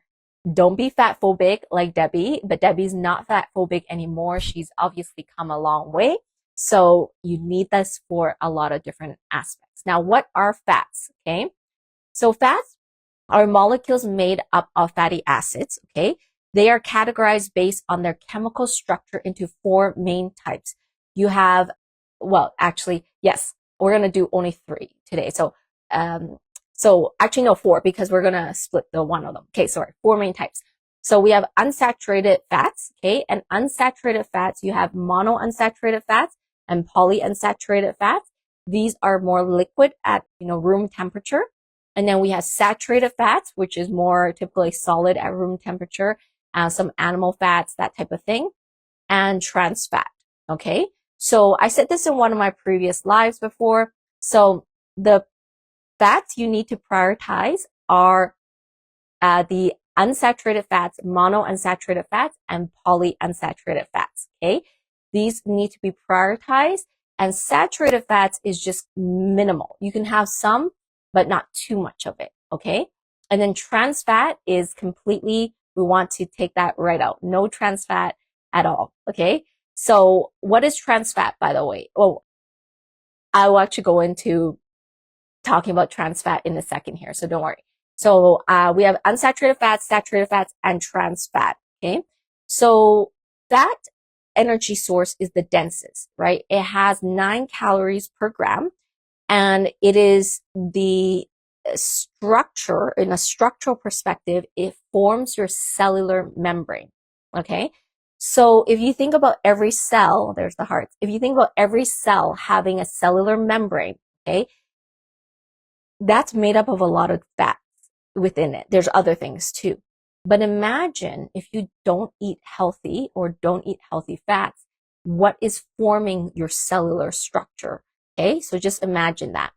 don't be fat phobic like Debbie, but Debbie's not fat phobic anymore. She's obviously come a long way. So you need this for a lot of different aspects. Now, what are fats? Okay. So fats are molecules made up of fatty acids. Okay. They are categorized based on their chemical structure into four main types. You have, well, actually, yes, we're going to do only three today. So actually no, four, because we're going to split the one of them. Okay. Sorry. Four main types. So we have unsaturated fats. Okay. And unsaturated fats, you have monounsaturated fats and polyunsaturated fats. These are more liquid at, room temperature. And then we have saturated fats, which is more typically solid at room temperature, some animal fats, that type of thing, and trans fat. Okay. So I said this in one of my previous lives before. So the fats you need to prioritize are the unsaturated fats, monounsaturated fats, and polyunsaturated fats. Okay. These need to be prioritized, and saturated fats is just minimal. You can have some, but not too much of it. Okay. And then trans fat is completely, we want to take that right out. No trans fat at all. Okay. So what is trans fat, by the way? Oh, I will actually go into talking about trans fat in a second here. So don't worry. So, we have unsaturated fats, saturated fats, and trans fat. Okay. So that energy source is the densest, right? It has 9 calories per gram, and it is the structure, in a structural perspective, it forms your cellular membrane. Okay. So if you think about every cell, there's the hearts. If you think about every cell having a cellular membrane, okay, that's made up of a lot of fats within it. There's other things too. But imagine if you don't eat healthy or don't eat healthy fats, what is forming your cellular structure? Okay, so just imagine that.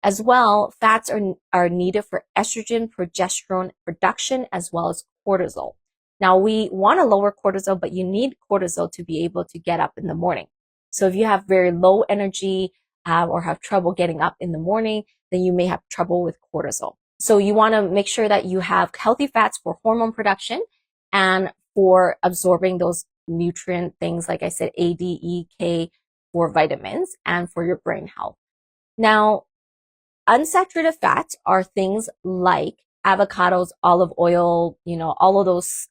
As well, fats are needed for estrogen, progesterone production, as well as cortisol. Now, we want to lower cortisol, but you need cortisol to be able to get up in the morning. So if you have very low energy or have trouble getting up in the morning, then you may have trouble with cortisol. So you want to make sure that you have healthy fats for hormone production and for absorbing those nutrient things, like I said, A, D, E, K, for vitamins and for your brain health. Now, unsaturated fats are things like avocados, olive oil, all of those,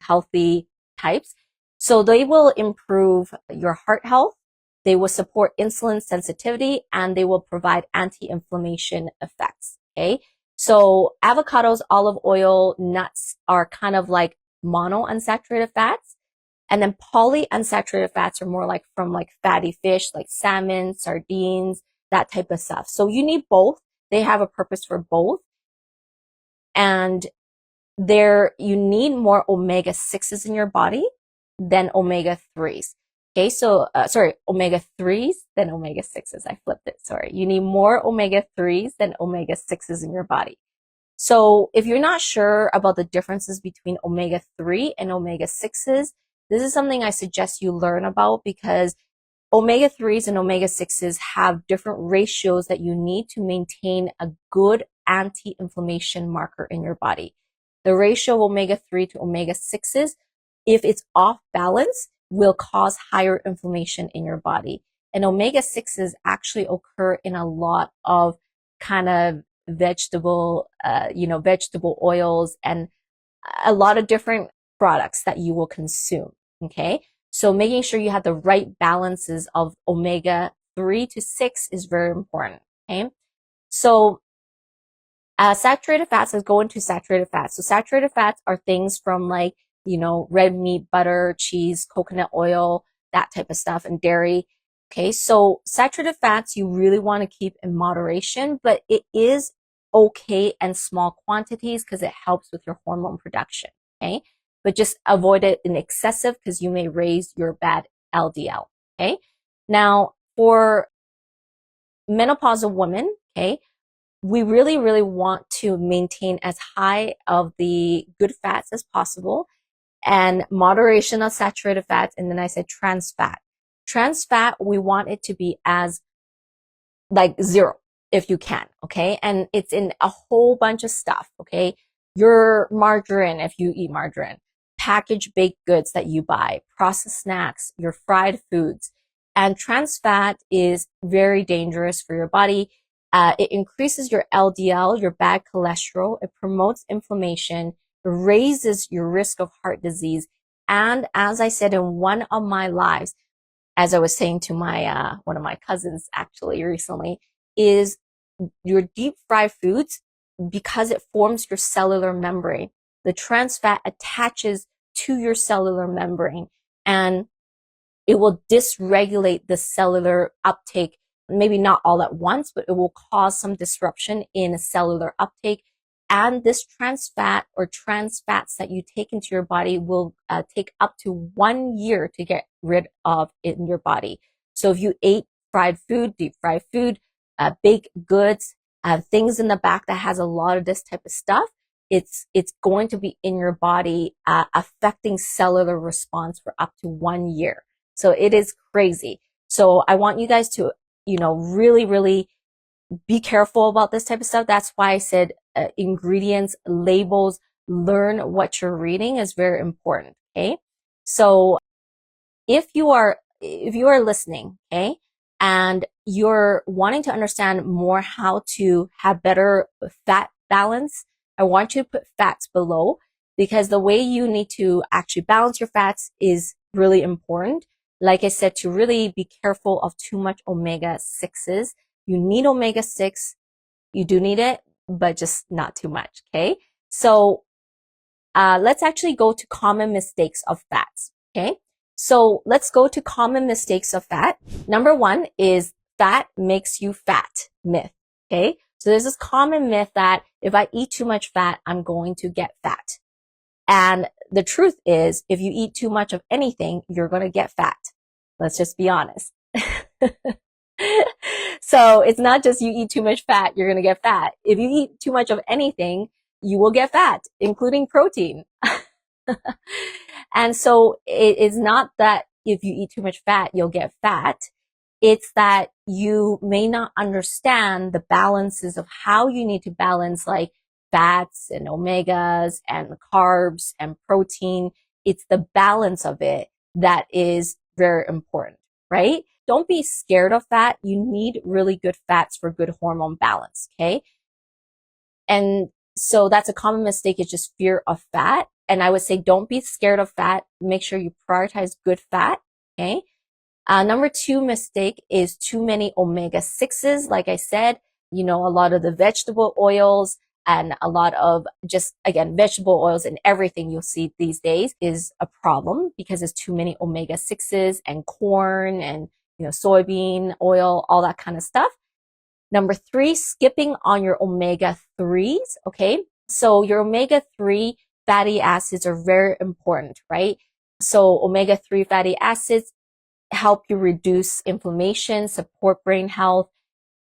healthy types. So they will improve your heart health. They will support insulin sensitivity and they will provide anti-inflammation effects. Okay. So avocados, olive oil, nuts are kind of like mono unsaturated fats. And then polyunsaturated fats are more like from like fatty fish, like salmon, sardines, that type of stuff. So you need both. They have a purpose for both. And you need more omega-6s in your body than omega-3s. Okay, so, omega-3s than omega-6s. I flipped it, sorry. You need more omega-3s than omega-6s in your body. So if you're not sure about the differences between omega-3 and omega-6s, this is something I suggest you learn about because omega-3s and omega-6s have different ratios that you need to maintain a good anti-inflammation marker in your body. The ratio of omega-3 to omega-6s, if it's off balance, will cause higher inflammation in your body. And omega-6s actually occur in a lot of kind of vegetable oils and a lot of different products that you will consume. Okay. So making sure you have the right balances of omega-3 to 6 is very important. Okay. So saturated fats, let's go into saturated fats. So saturated fats are things from like, red meat, butter, cheese, coconut oil, that type of stuff, and dairy. Okay. So saturated fats, you really want to keep in moderation, but it is okay in small quantities because it helps with your hormone production. Okay. But just avoid it in excessive because you may raise your bad LDL. Okay. Now for menopausal women, okay, we really, really want to maintain as high of the good fats as possible and moderation of saturated fats. And then I said trans fat. Trans fat, we want it to be as like 0 if you can. Okay. And it's in a whole bunch of stuff. Okay. Your margarine, if you eat margarine, packaged baked goods that you buy, processed snacks, your fried foods. And trans fat is very dangerous for your body. It increases your LDL, your bad cholesterol. It promotes inflammation, raises your risk of heart disease. And as I said in one of my lives, as I was saying to my one of my cousins actually recently, is your deep fried foods, because it forms your cellular membrane. The trans fat attaches to your cellular membrane and it will dysregulate the cellular uptake, maybe not all at once, but it will cause some disruption in cellular uptake. And this trans fat or trans fats that you take into your body will take up to 1 year to get rid of in your body. So if you ate fried food, deep fried food, baked goods, things in the back that has a lot of this type of stuff, it's going to be in your body, affecting cellular response for up to 1 year. So it is crazy. So I want you guys to, really, really be careful about this type of stuff. That's why I said ingredients, labels, learn what you're reading is very important. Okay. So if you are listening, okay, and you're wanting to understand more how to have better fat balance, I want you to put fats below because the way you need to actually balance your fats is really important. Like I said, to really be careful of too much omega-6s. You need omega-6. You do need it, but just not too much. Okay. So, let's actually go to common mistakes of fats. Okay. So let's go to common mistakes of fat. Number one is fat makes you fat myth. Okay. So there's this common myth that if I eat too much fat, I'm going to get fat. And the truth is, if you eat too much of anything, you're going to get fat. Let's just be honest. So it's not just you eat too much fat, you're going to get fat. If you eat too much of anything, you will get fat, including protein. And so it is not that if you eat too much fat, you'll get fat. It's that you may not understand the balances of how you need to balance like fats and omegas and carbs and protein. It's the balance of it that is very important, right? Don't be scared of fat. You need really good fats for good hormone balance. Okay. And so that's a common mistake, is just fear of fat. And I would say don't be scared of fat. Make sure you prioritize good fat. Okay. Number two mistake is too many omega-6s. Like I said, a lot of the vegetable oils and a lot of just, again, vegetable oils and everything you'll see these days is a problem because there's too many omega-6s and corn and, soybean oil, all that kind of stuff. Number three, skipping on your omega-3s. Okay. So your omega-3 fatty acids are very important, right? So omega-3 fatty acids help you reduce inflammation, support brain health.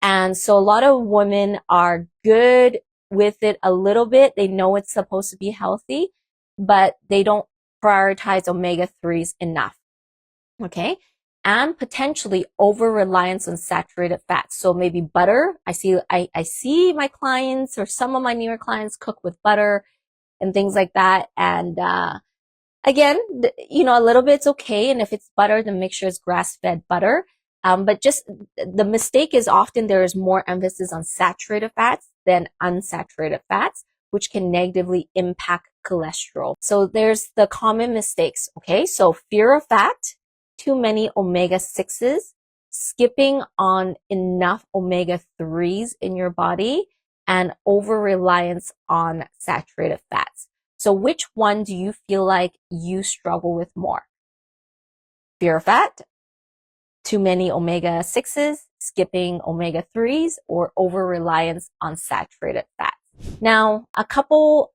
And so a lot of women are good with it a little bit. They know it's supposed to be healthy, but they don't prioritize omega-3s enough. Okay. And potentially over reliance on saturated fats. So maybe butter. I see my clients or some of my newer clients cook with butter and things like that. And, again, a little bit's okay. And if it's butter, then make sure it's grass-fed butter. But just the mistake is often there is more emphasis on saturated fats than unsaturated fats, which can negatively impact cholesterol. So there's the common mistakes. Okay. So fear of fat, too many omega-6s, skipping on enough omega-3s in your body, and over-reliance on saturated fats. So which one do you feel like you struggle with more? Fear of fat, too many omega-6s, skipping omega-3s, or over-reliance on saturated fats? Now, a couple,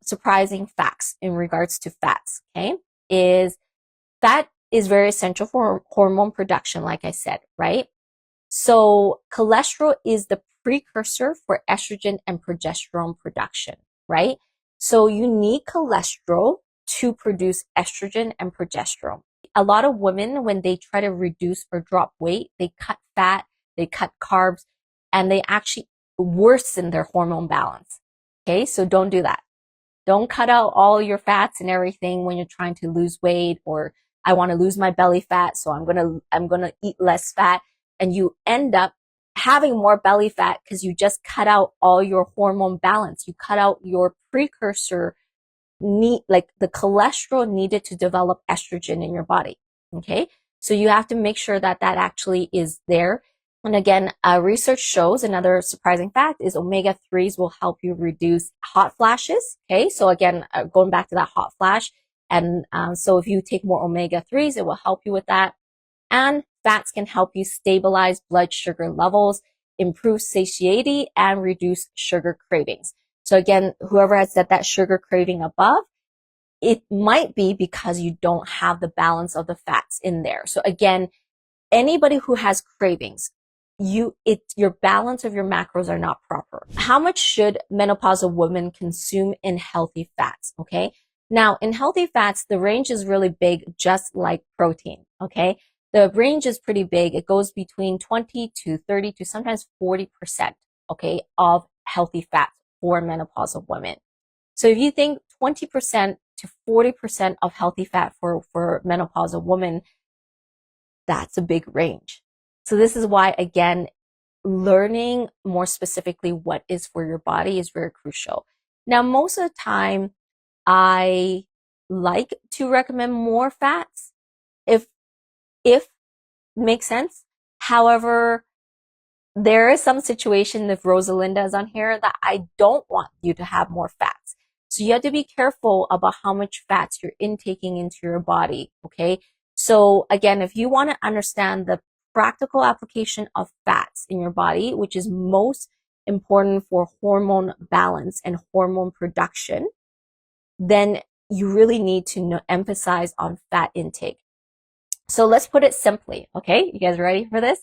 surprising facts in regards to fats, okay, is fat is very essential for hormone production, like I said, right? So cholesterol is the precursor for estrogen and progesterone production, right? So you need cholesterol to produce estrogen and progesterone. A lot of women, when they try to reduce or drop weight, they cut fat, they cut carbs, and they actually worsen their hormone balance. Okay, so don't do that. Don't cut out all your fats and everything when you're trying to lose weight, or I want to lose my belly fat, so I'm gonna eat less fat, and you end up having more belly fat because you just cut out all your hormone balance. You cut out your precursor like the cholesterol needed to develop estrogen in your body. Okay. So you have to make sure that actually is there. And again, research shows another surprising fact is omega-3s will help you reduce hot flashes. Okay. So again, going back to that hot flash. And so if you take more omega-3s, it will help you with that. And fats can help you stabilize blood sugar levels, improve satiety, and reduce sugar cravings. So again, whoever has said that sugar craving above, it might be because you don't have the balance of the fats in there. So again, anybody who has cravings, your balance of your macros are not proper. How much should menopausal women consume in healthy fats? Okay. Now in healthy fats, the range is really big, just like protein. Okay. The range is pretty big. It goes between 20 to 30 to sometimes 40%, okay, of healthy fats for menopausal women. So if you think 20% to 40% of healthy fat for menopausal women, that's a big range. So this is why, again, learning more specifically what is for your body is very crucial. Now, most of the time, I like to recommend more fats if makes sense. However, there is some situation, if Rosalinda is on here, that I don't want you to have more fats. So you have to be careful about how much fats you're intaking into your body. Okay. So again, if you want to understand the practical application of fats in your body, which is most important for hormone balance and hormone production, then you really need to emphasize on fat intake. So let's put it simply. Okay. You guys ready for this?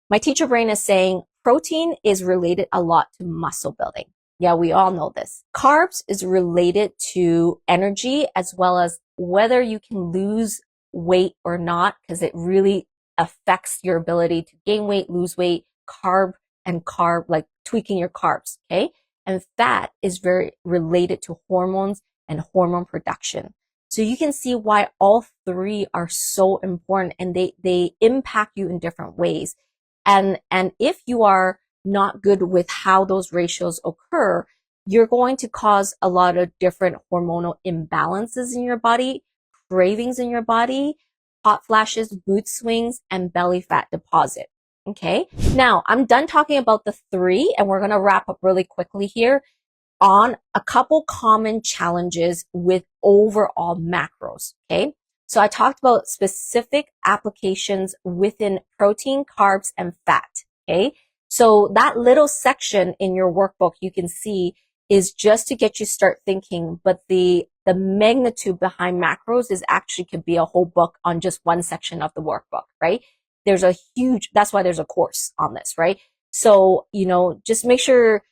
My teacher brain is saying protein is related a lot to muscle building. Yeah, we all know this. Carbs is related to energy as well as whether you can lose weight or not, because it really affects your ability to gain weight, lose weight, like tweaking your carbs. Okay. And fat is very related to hormones and hormone production. So you can see why all three are so important, and they impact you in different ways. And if you are not good with how those ratios occur, you're going to cause a lot of different hormonal imbalances in your body, cravings in your body, hot flashes, mood swings, and belly fat deposit. Okay. Now I'm done talking about the three, and we're going to wrap up really quickly here on a couple common challenges with overall macros. Okay. So I talked about specific applications within protein, carbs, and fat. Okay. So that little section in your workbook you can see is just to get you start thinking, but the magnitude behind macros is actually could be a whole book on just one section of the workbook, right? That's why there's a course on this, right? So, just make sure.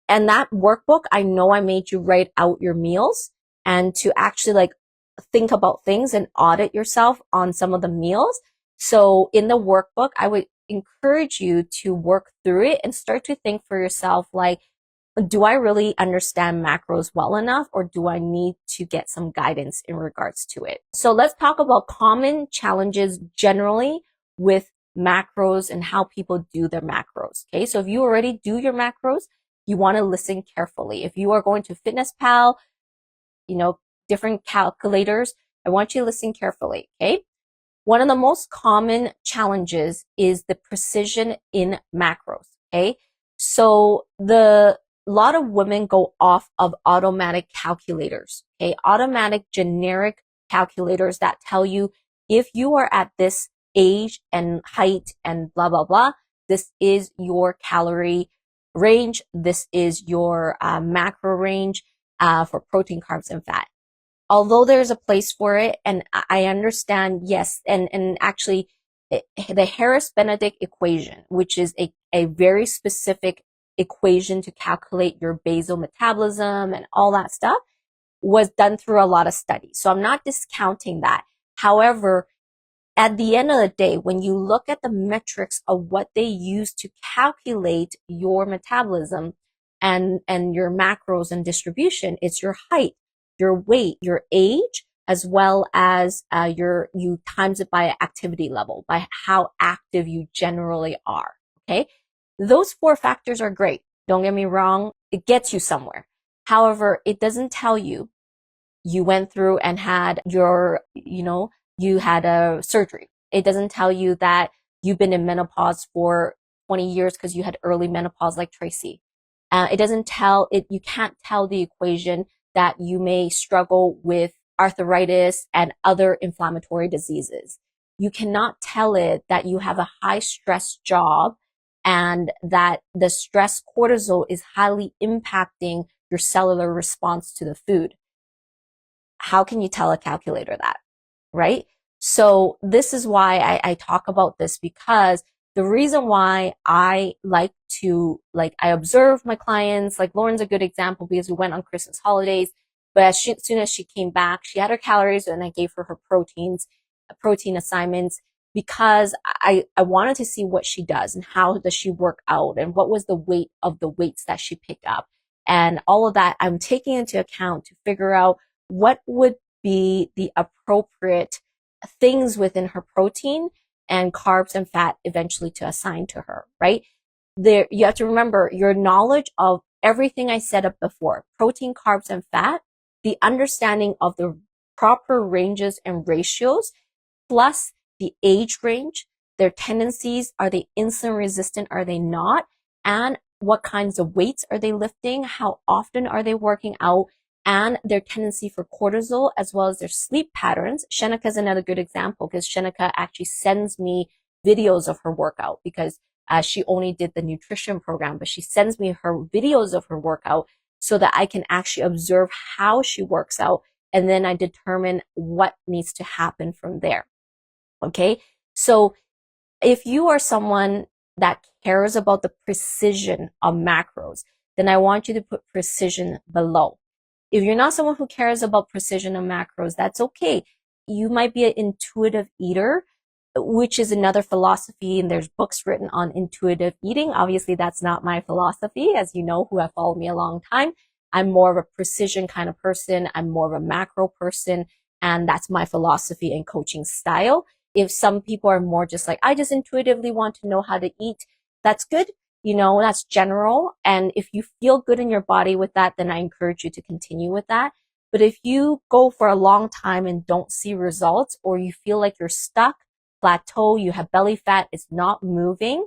And that workbook, I know I made you write out your meals and to actually think about things and audit yourself on some of the meals. So in the workbook, I would encourage you to work through it and start to think for yourself, do I really understand macros well enough, or do I need to get some guidance in regards to it? So let's talk about common challenges generally with macros and how people do their macros. Okay. So if you already do your macros, you want to listen carefully. If you are going to FitnessPal, different calculators, I want you to listen carefully. Okay. One of the most common challenges is the precision in macros. Okay. So a lot of women go off of automatic calculators. Okay. Automatic generic calculators that tell you if you are at this age and height and blah, blah, blah, this is your calorie range. This is your macro range for protein, carbs, and fat. Although there's a place for it, and I understand, yes, and actually the Harris-Benedict equation, which is a very specific equation to calculate your basal metabolism and all that stuff, was done through a lot of studies. So I'm not discounting that. However, at the end of the day, when you look at the metrics of what they use to calculate your metabolism and your macros and distribution, it's your height, your weight, your age, as well as you times it by activity level, by how active you generally are. Okay. Those four factors are great. Don't get me wrong. It gets you somewhere. However, it doesn't tell you went through and had you had a surgery. It doesn't tell you that you've been in menopause for 20 years because you had early menopause like Tracy. It doesn't tell it. You can't tell the equation that you may struggle with arthritis and other inflammatory diseases. You cannot tell it that you have a high stress job and that the stress cortisol is highly impacting your cellular response to the food. How can you tell a calculator that, right? So this is why I talk about this, because the reason why I like to, I observe my clients, like Lauren's a good example because we went on Christmas holidays, but as soon as she came back, she had her calories and I gave her protein assignments, because I wanted to see what she does and how does she work out and what was the weight of the weights that she picked up. And all of that I'm taking into account to figure out what would be the appropriate things within her protein and carbs and fat eventually to assign to her, right? You have to remember your knowledge of everything I said up before, protein, carbs, and fat, the understanding of the proper ranges and ratios, plus the age range, their tendencies, are they insulin resistant, are they not, and what kinds of weights are they lifting, how often are they working out, and their tendency for cortisol, as well as their sleep patterns. Shenika is another good example because Shenika actually sends me videos of her workout because she only did the nutrition program, but she sends me her videos of her workout so that I can actually observe how she works out. And then I determine what needs to happen from there. Okay. So if you are someone that cares about the precision of macros, then I want you to put precision below. If you're not someone who cares about precision of macros, that's okay. You might be an intuitive eater, which is another philosophy, and there's books written on intuitive eating. Obviously, that's not my philosophy, as you know, who have followed me a long time. I'm more of a precision kind of person. I'm more of a macro person, and that's my philosophy and coaching style. If some people are more just like, I just intuitively want to know how to eat, that's good. You know, that's general. And if you feel good in your body with that, then I encourage you to continue with that. But if you go for a long time and don't see results, or you feel like you're stuck, plateau, you have belly fat, it's not moving,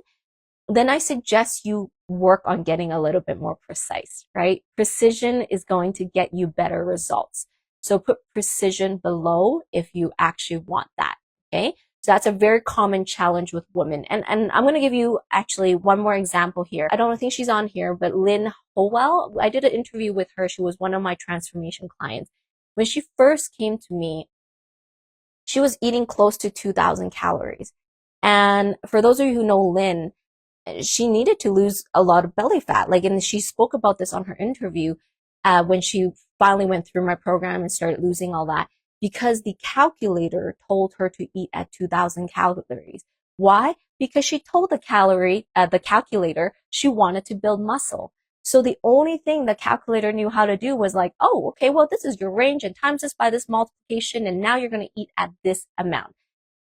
then I suggest you work on getting a little bit more precise, right? Precision is going to get you better results. So put precision below if you actually want that. Okay. So that's a very common challenge with women. And I'm going to give you actually one more example here. I don't think she's on here, but Lynn Howell, I did an interview with her. She was one of my transformation clients. When she first came to me, she was eating close to 2,000 calories. And for those of you who know Lynn, she needed to lose a lot of belly fat. And she spoke about this on her interview, when she finally went through my program and started losing all that, because the calculator told her to eat at 2,000 calories. Why? Because she told the calculator she wanted to build muscle. So the only thing the calculator knew how to do was like, oh, okay, well, this is your range and times this by this multiplication. And now you're going to eat at this amount.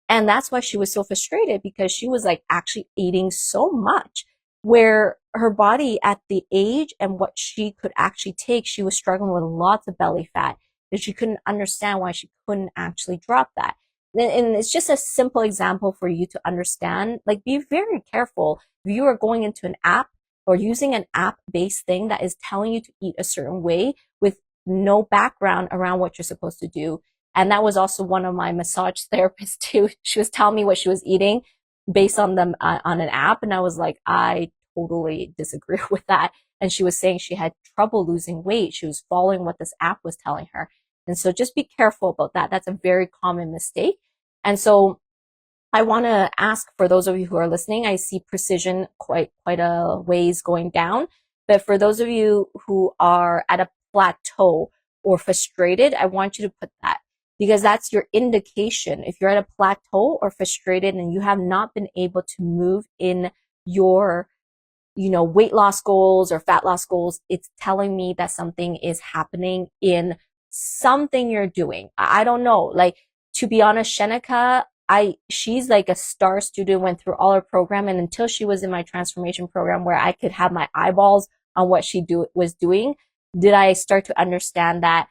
And that's why she was so frustrated, because she was like actually eating so much, where her body at the age and what she could actually take, she was struggling with lots of belly fat, and she couldn't understand why she couldn't actually drop that. And it's just a simple example for you to understand. Like, be very careful if you are going into an app or using an app-based thing that is telling you to eat a certain way with no background around what you're supposed to do. And that was also one of my massage therapists too. She was telling me what she was eating based on them on an app. And I was like, I totally disagree with that. And she was saying she had trouble losing weight. She was following what this app was telling her. And so just be careful about that. That's a very common mistake. And so I want to ask, for those of you who are listening, I see precision quite a ways going down. But for those of you who are at a plateau or frustrated, I want you to put that, because that's your indication. If you're at a plateau or frustrated and you have not been able to move in your, weight loss goals or fat loss goals, it's telling me that something is happening in something you're doing. I don't know. Like, to be honest, Shenika, she's like a star student, went through all her program. And until she was in my transformation program, where I could have my eyeballs on what she was doing, did I start to understand that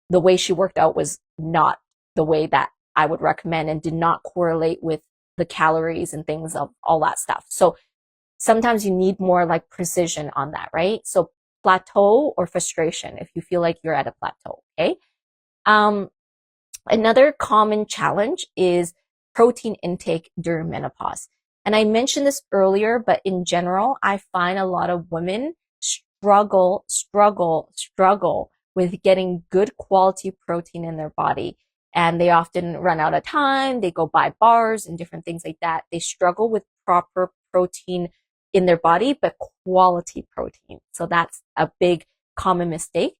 the way she worked out was not the way that I would recommend, and did not correlate with the calories and things of all that stuff. So sometimes you need more like precision on that, right? So plateau or frustration, if you feel like you're at a plateau, okay? Another common challenge is protein intake during menopause. And I mentioned this earlier, but in general, I find a lot of women struggle with getting good quality protein in their body. And they often run out of time. They go buy bars and different things like that. They struggle with proper protein in their body, but quality protein. So that's a big common mistake.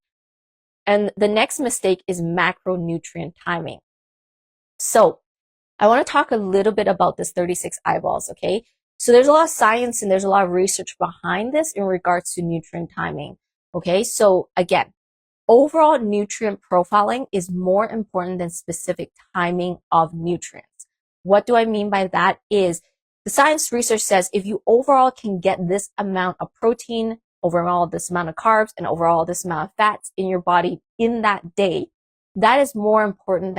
And the next mistake is macronutrient timing. So I want to talk a little bit about this 36 eyeballs, okay? So there's a lot of science and there's a lot of research behind this in regards to nutrient timing, okay? So again, overall nutrient profiling is more important than specific timing of nutrients. What do I mean by that is, the science research says if you overall can get this amount of protein, overall this amount of carbs, and overall this amount of fats in your body in that day, that is more important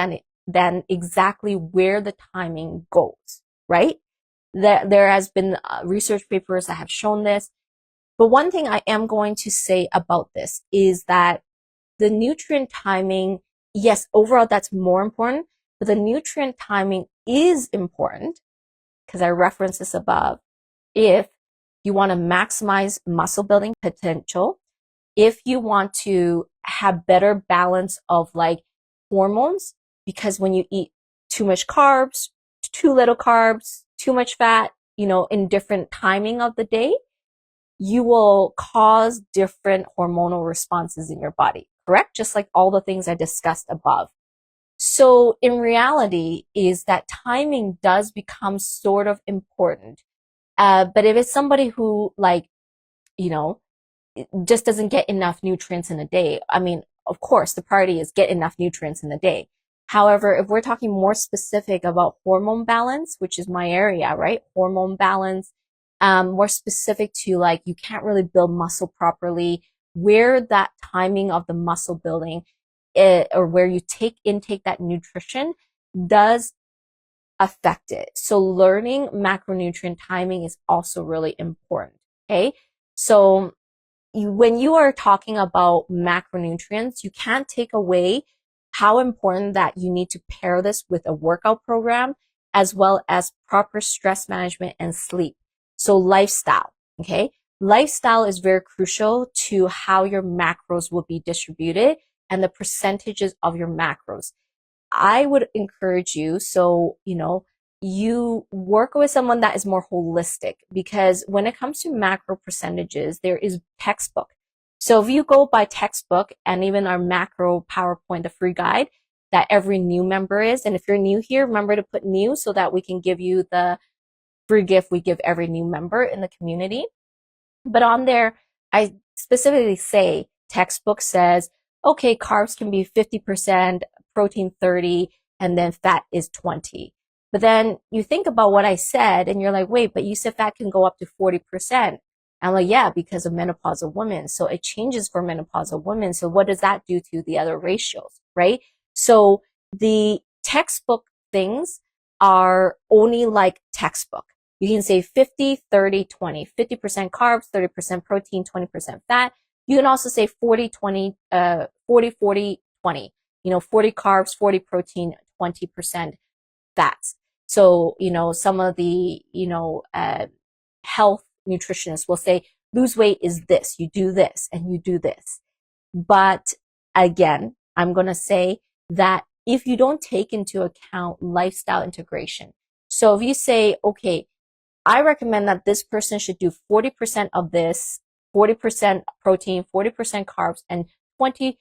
than exactly where the timing goes, right? There has been research papers that have shown this. But one thing I am going to say about this is that the nutrient timing, yes, overall that's more important, but the nutrient timing is important because I referenced this above. If you want to maximize muscle building potential, if you want to have better balance of like hormones, because when you eat too much carbs, too little carbs, too much fat, in different timing of the day, you will cause different hormonal responses in your body, correct? Just like all the things I discussed above. So in reality is that timing does become sort of important. But if it's somebody who just doesn't get enough nutrients in a day, I mean, of course, the priority is get enough nutrients in the day. However, if we're talking more specific about hormone balance, which is my area, right? Hormone balance, more specific to like, you can't really build muscle properly, where that timing of the muscle building or where you intake that nutrition does affect it. So learning macronutrient timing is also really important. Okay. So when you are talking about macronutrients, you can't take away how important that you need to pair this with a workout program as well as proper stress management and sleep. So lifestyle, okay? Lifestyle is very crucial to how your macros will be distributed and the percentages of your macros. I would encourage you, you work with someone that is more holistic, because when it comes to macro percentages, there is textbook. So if you go by textbook and even our macro PowerPoint, the free guide that every new member is, and if you're new here, remember to put new so that we can give you the free gift we give every new member in the community. But on there, I specifically say textbook says, okay, carbs can be 50%, protein 30, and then fat is 20. But then you think about what I said and you're like, wait, but you said fat can go up to 40%. I'm like, yeah, because of menopausal women. So it changes for menopausal women. So what does that do to the other ratios, right? So the textbook things are only like textbook. You can say 50, 30, 20, 50% carbs, 30% protein, 20% fat. You can also say 40, 20, 40, 40, 20, 40 carbs, 40 protein, 20% fats. So, some of the, health nutritionists will say lose weight is this, you do this and you do this. But again, I'm going to say that if you don't take into account lifestyle integration, so if you say, okay, I recommend that this person should do 40% of this, 40% protein, 40% carbs, and 20%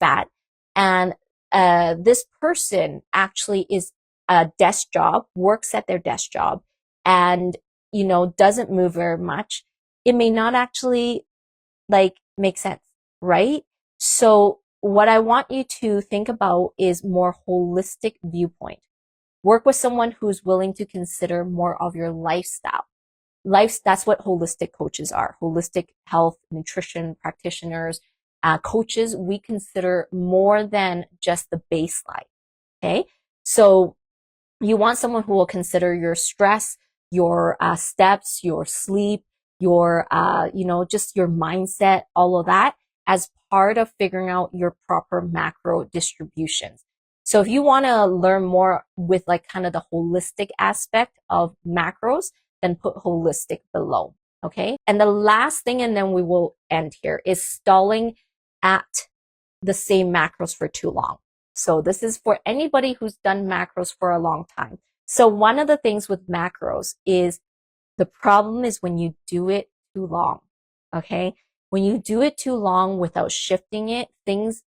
fat. And this person actually is a desk job, works at their desk job, and doesn't move very much. It may not actually make sense, right? So what I want you to think about is more holistic viewpoint. Work with someone who's willing to consider more of your lifestyle. That's what holistic coaches are. Holistic health, nutrition practitioners, coaches, we consider more than just the baseline. Okay. So you want someone who will consider your stress, your steps, your sleep, your, just your mindset, all of that as part of figuring out your proper macro distributions. So if you want to learn more with kind of the holistic aspect of macros, then put holistic below. Okay. And the last thing, and then we will end here, is stalling at the same macros for too long. So this is for anybody who's done macros for a long time. So one of the things with macros is the problem is when you do it too long. Okay. When you do it too long without shifting it, things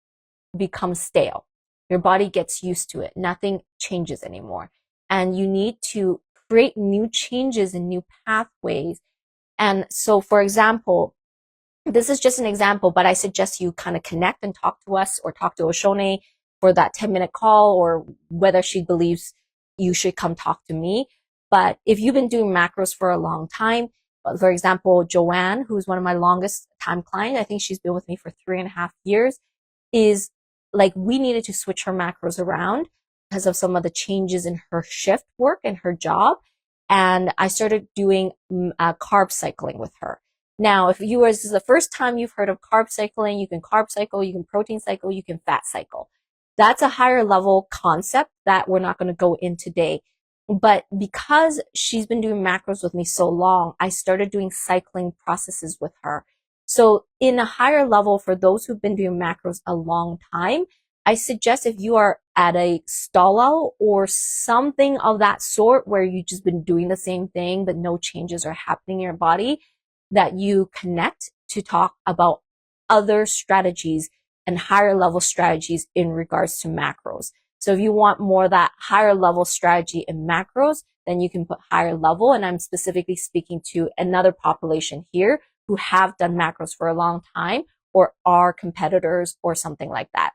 become stale. Your body gets used to it. Nothing changes anymore. And you need to create new changes and new pathways. And so, for example, this is just an example, but I suggest you kind of connect and talk to us or talk to Oshone for that 10-minute call, or whether she believes you should come talk to me. But if you've been doing macros for a long time, for example, Joanne, who's one of my longest time clients, I think she's been with me for 3.5 years, is we needed to switch her macros around because of some of the changes in her shift work and her job. And I started doing carb cycling with her. Now, if this is the first time you've heard of carb cycling, you can carb cycle, you can protein cycle, you can fat cycle. That's a higher level concept that we're not going to go in today. But because she's been doing macros with me so long, I started doing cycling processes with her. So in a higher level, for those who've been doing macros a long time, I suggest if you are at a stall out or something of that sort where you've just been doing the same thing, but no changes are happening in your body, that you connect to talk about other strategies and higher level strategies in regards to macros. So if you want more of that higher level strategy in macros, then you can put higher level. And I'm specifically speaking to another population here who have done macros for a long time or are competitors or something like that.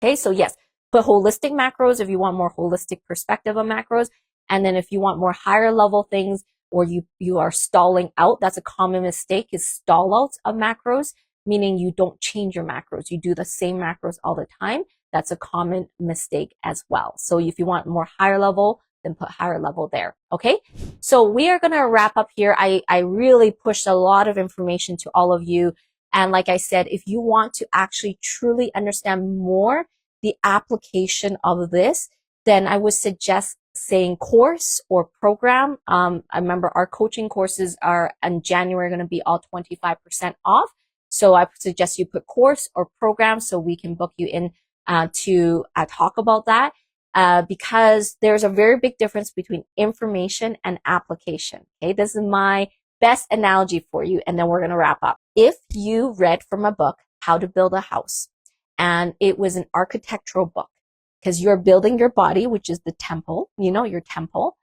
Okay, so yes, put holistic macros if you want more holistic perspective on macros. And then if you want more higher level things, or you are stalling out, that's a common mistake, is stall outs of macros, meaning you don't change your macros. You do the same macros all the time. That's a common mistake as well. So if you want more higher level, then put higher level there. Okay. So we are going to wrap up here. I really pushed a lot of information to all of you. And like I said, if you want to actually truly understand more the application of this, then I would suggest saying course or program. I remember our coaching courses are in January going to be all 25% off. So I suggest you put course or program so we can book you in to talk about that, because there's a very big difference between information and application. Okay, this is my best analogy for you, and then we're going to wrap up. If you read from a book, How to Build a House, and it was an architectural book, because you're building your body, which is the temple, your temple,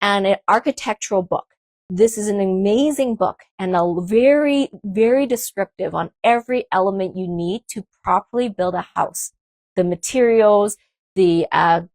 and an architectural book. This is an amazing book and a very, very descriptive on every element you need to properly build a house. The materials, the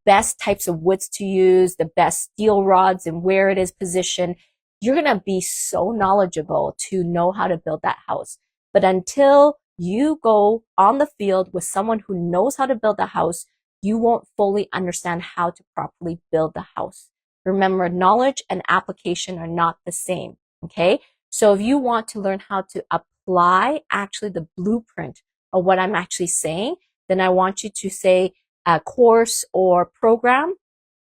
best types of woods to use, the best steel rods and where it is positioned. You're going to be so knowledgeable to know how to build that house. But until you go on the field with someone who knows how to build a house, you won't fully understand how to properly build the house. Remember, knowledge and application are not the same. Okay. So if you want to learn how to apply actually the blueprint of what I'm actually saying, then I want you to say a course or program.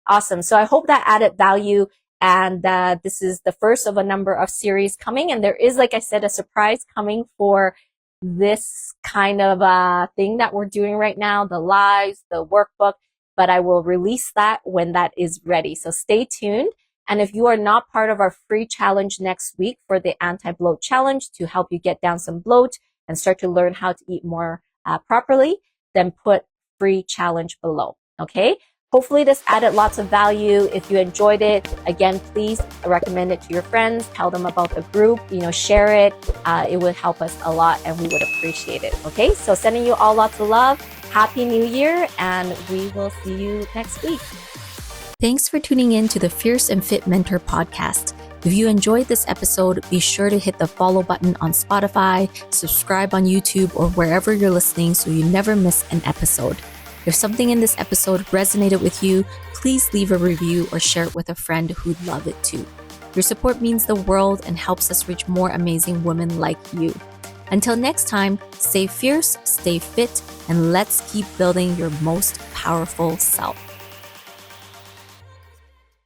Awesome. So I hope that added value. And this is the first of a number of series coming. And there is, like I said, a surprise coming for this kind of thing that we're doing right now, the lives, the workbook, but I will release that when that is ready. So stay tuned. And if you are not part of our free challenge next week for the anti-bloat challenge to help you get down some bloat and start to learn how to eat more properly, then put free challenge below. Okay. Hopefully this added lots of value. If you enjoyed it, again, please recommend it to your friends. Tell them about the group, share it. It would help us a lot and we would appreciate it. Okay. So sending you all lots of love. Happy New Year, and we will see you next week. Thanks for tuning in to the Fierce and Fit Mentor podcast. If you enjoyed this episode, be sure to hit the follow button on Spotify, subscribe on YouTube, or wherever you're listening so you never miss an episode. If something in this episode resonated with you, please leave a review or share it with a friend who'd love it too. Your support means the world and helps us reach more amazing women like you. Until next time, stay fierce, stay fit, and let's keep building your most powerful self.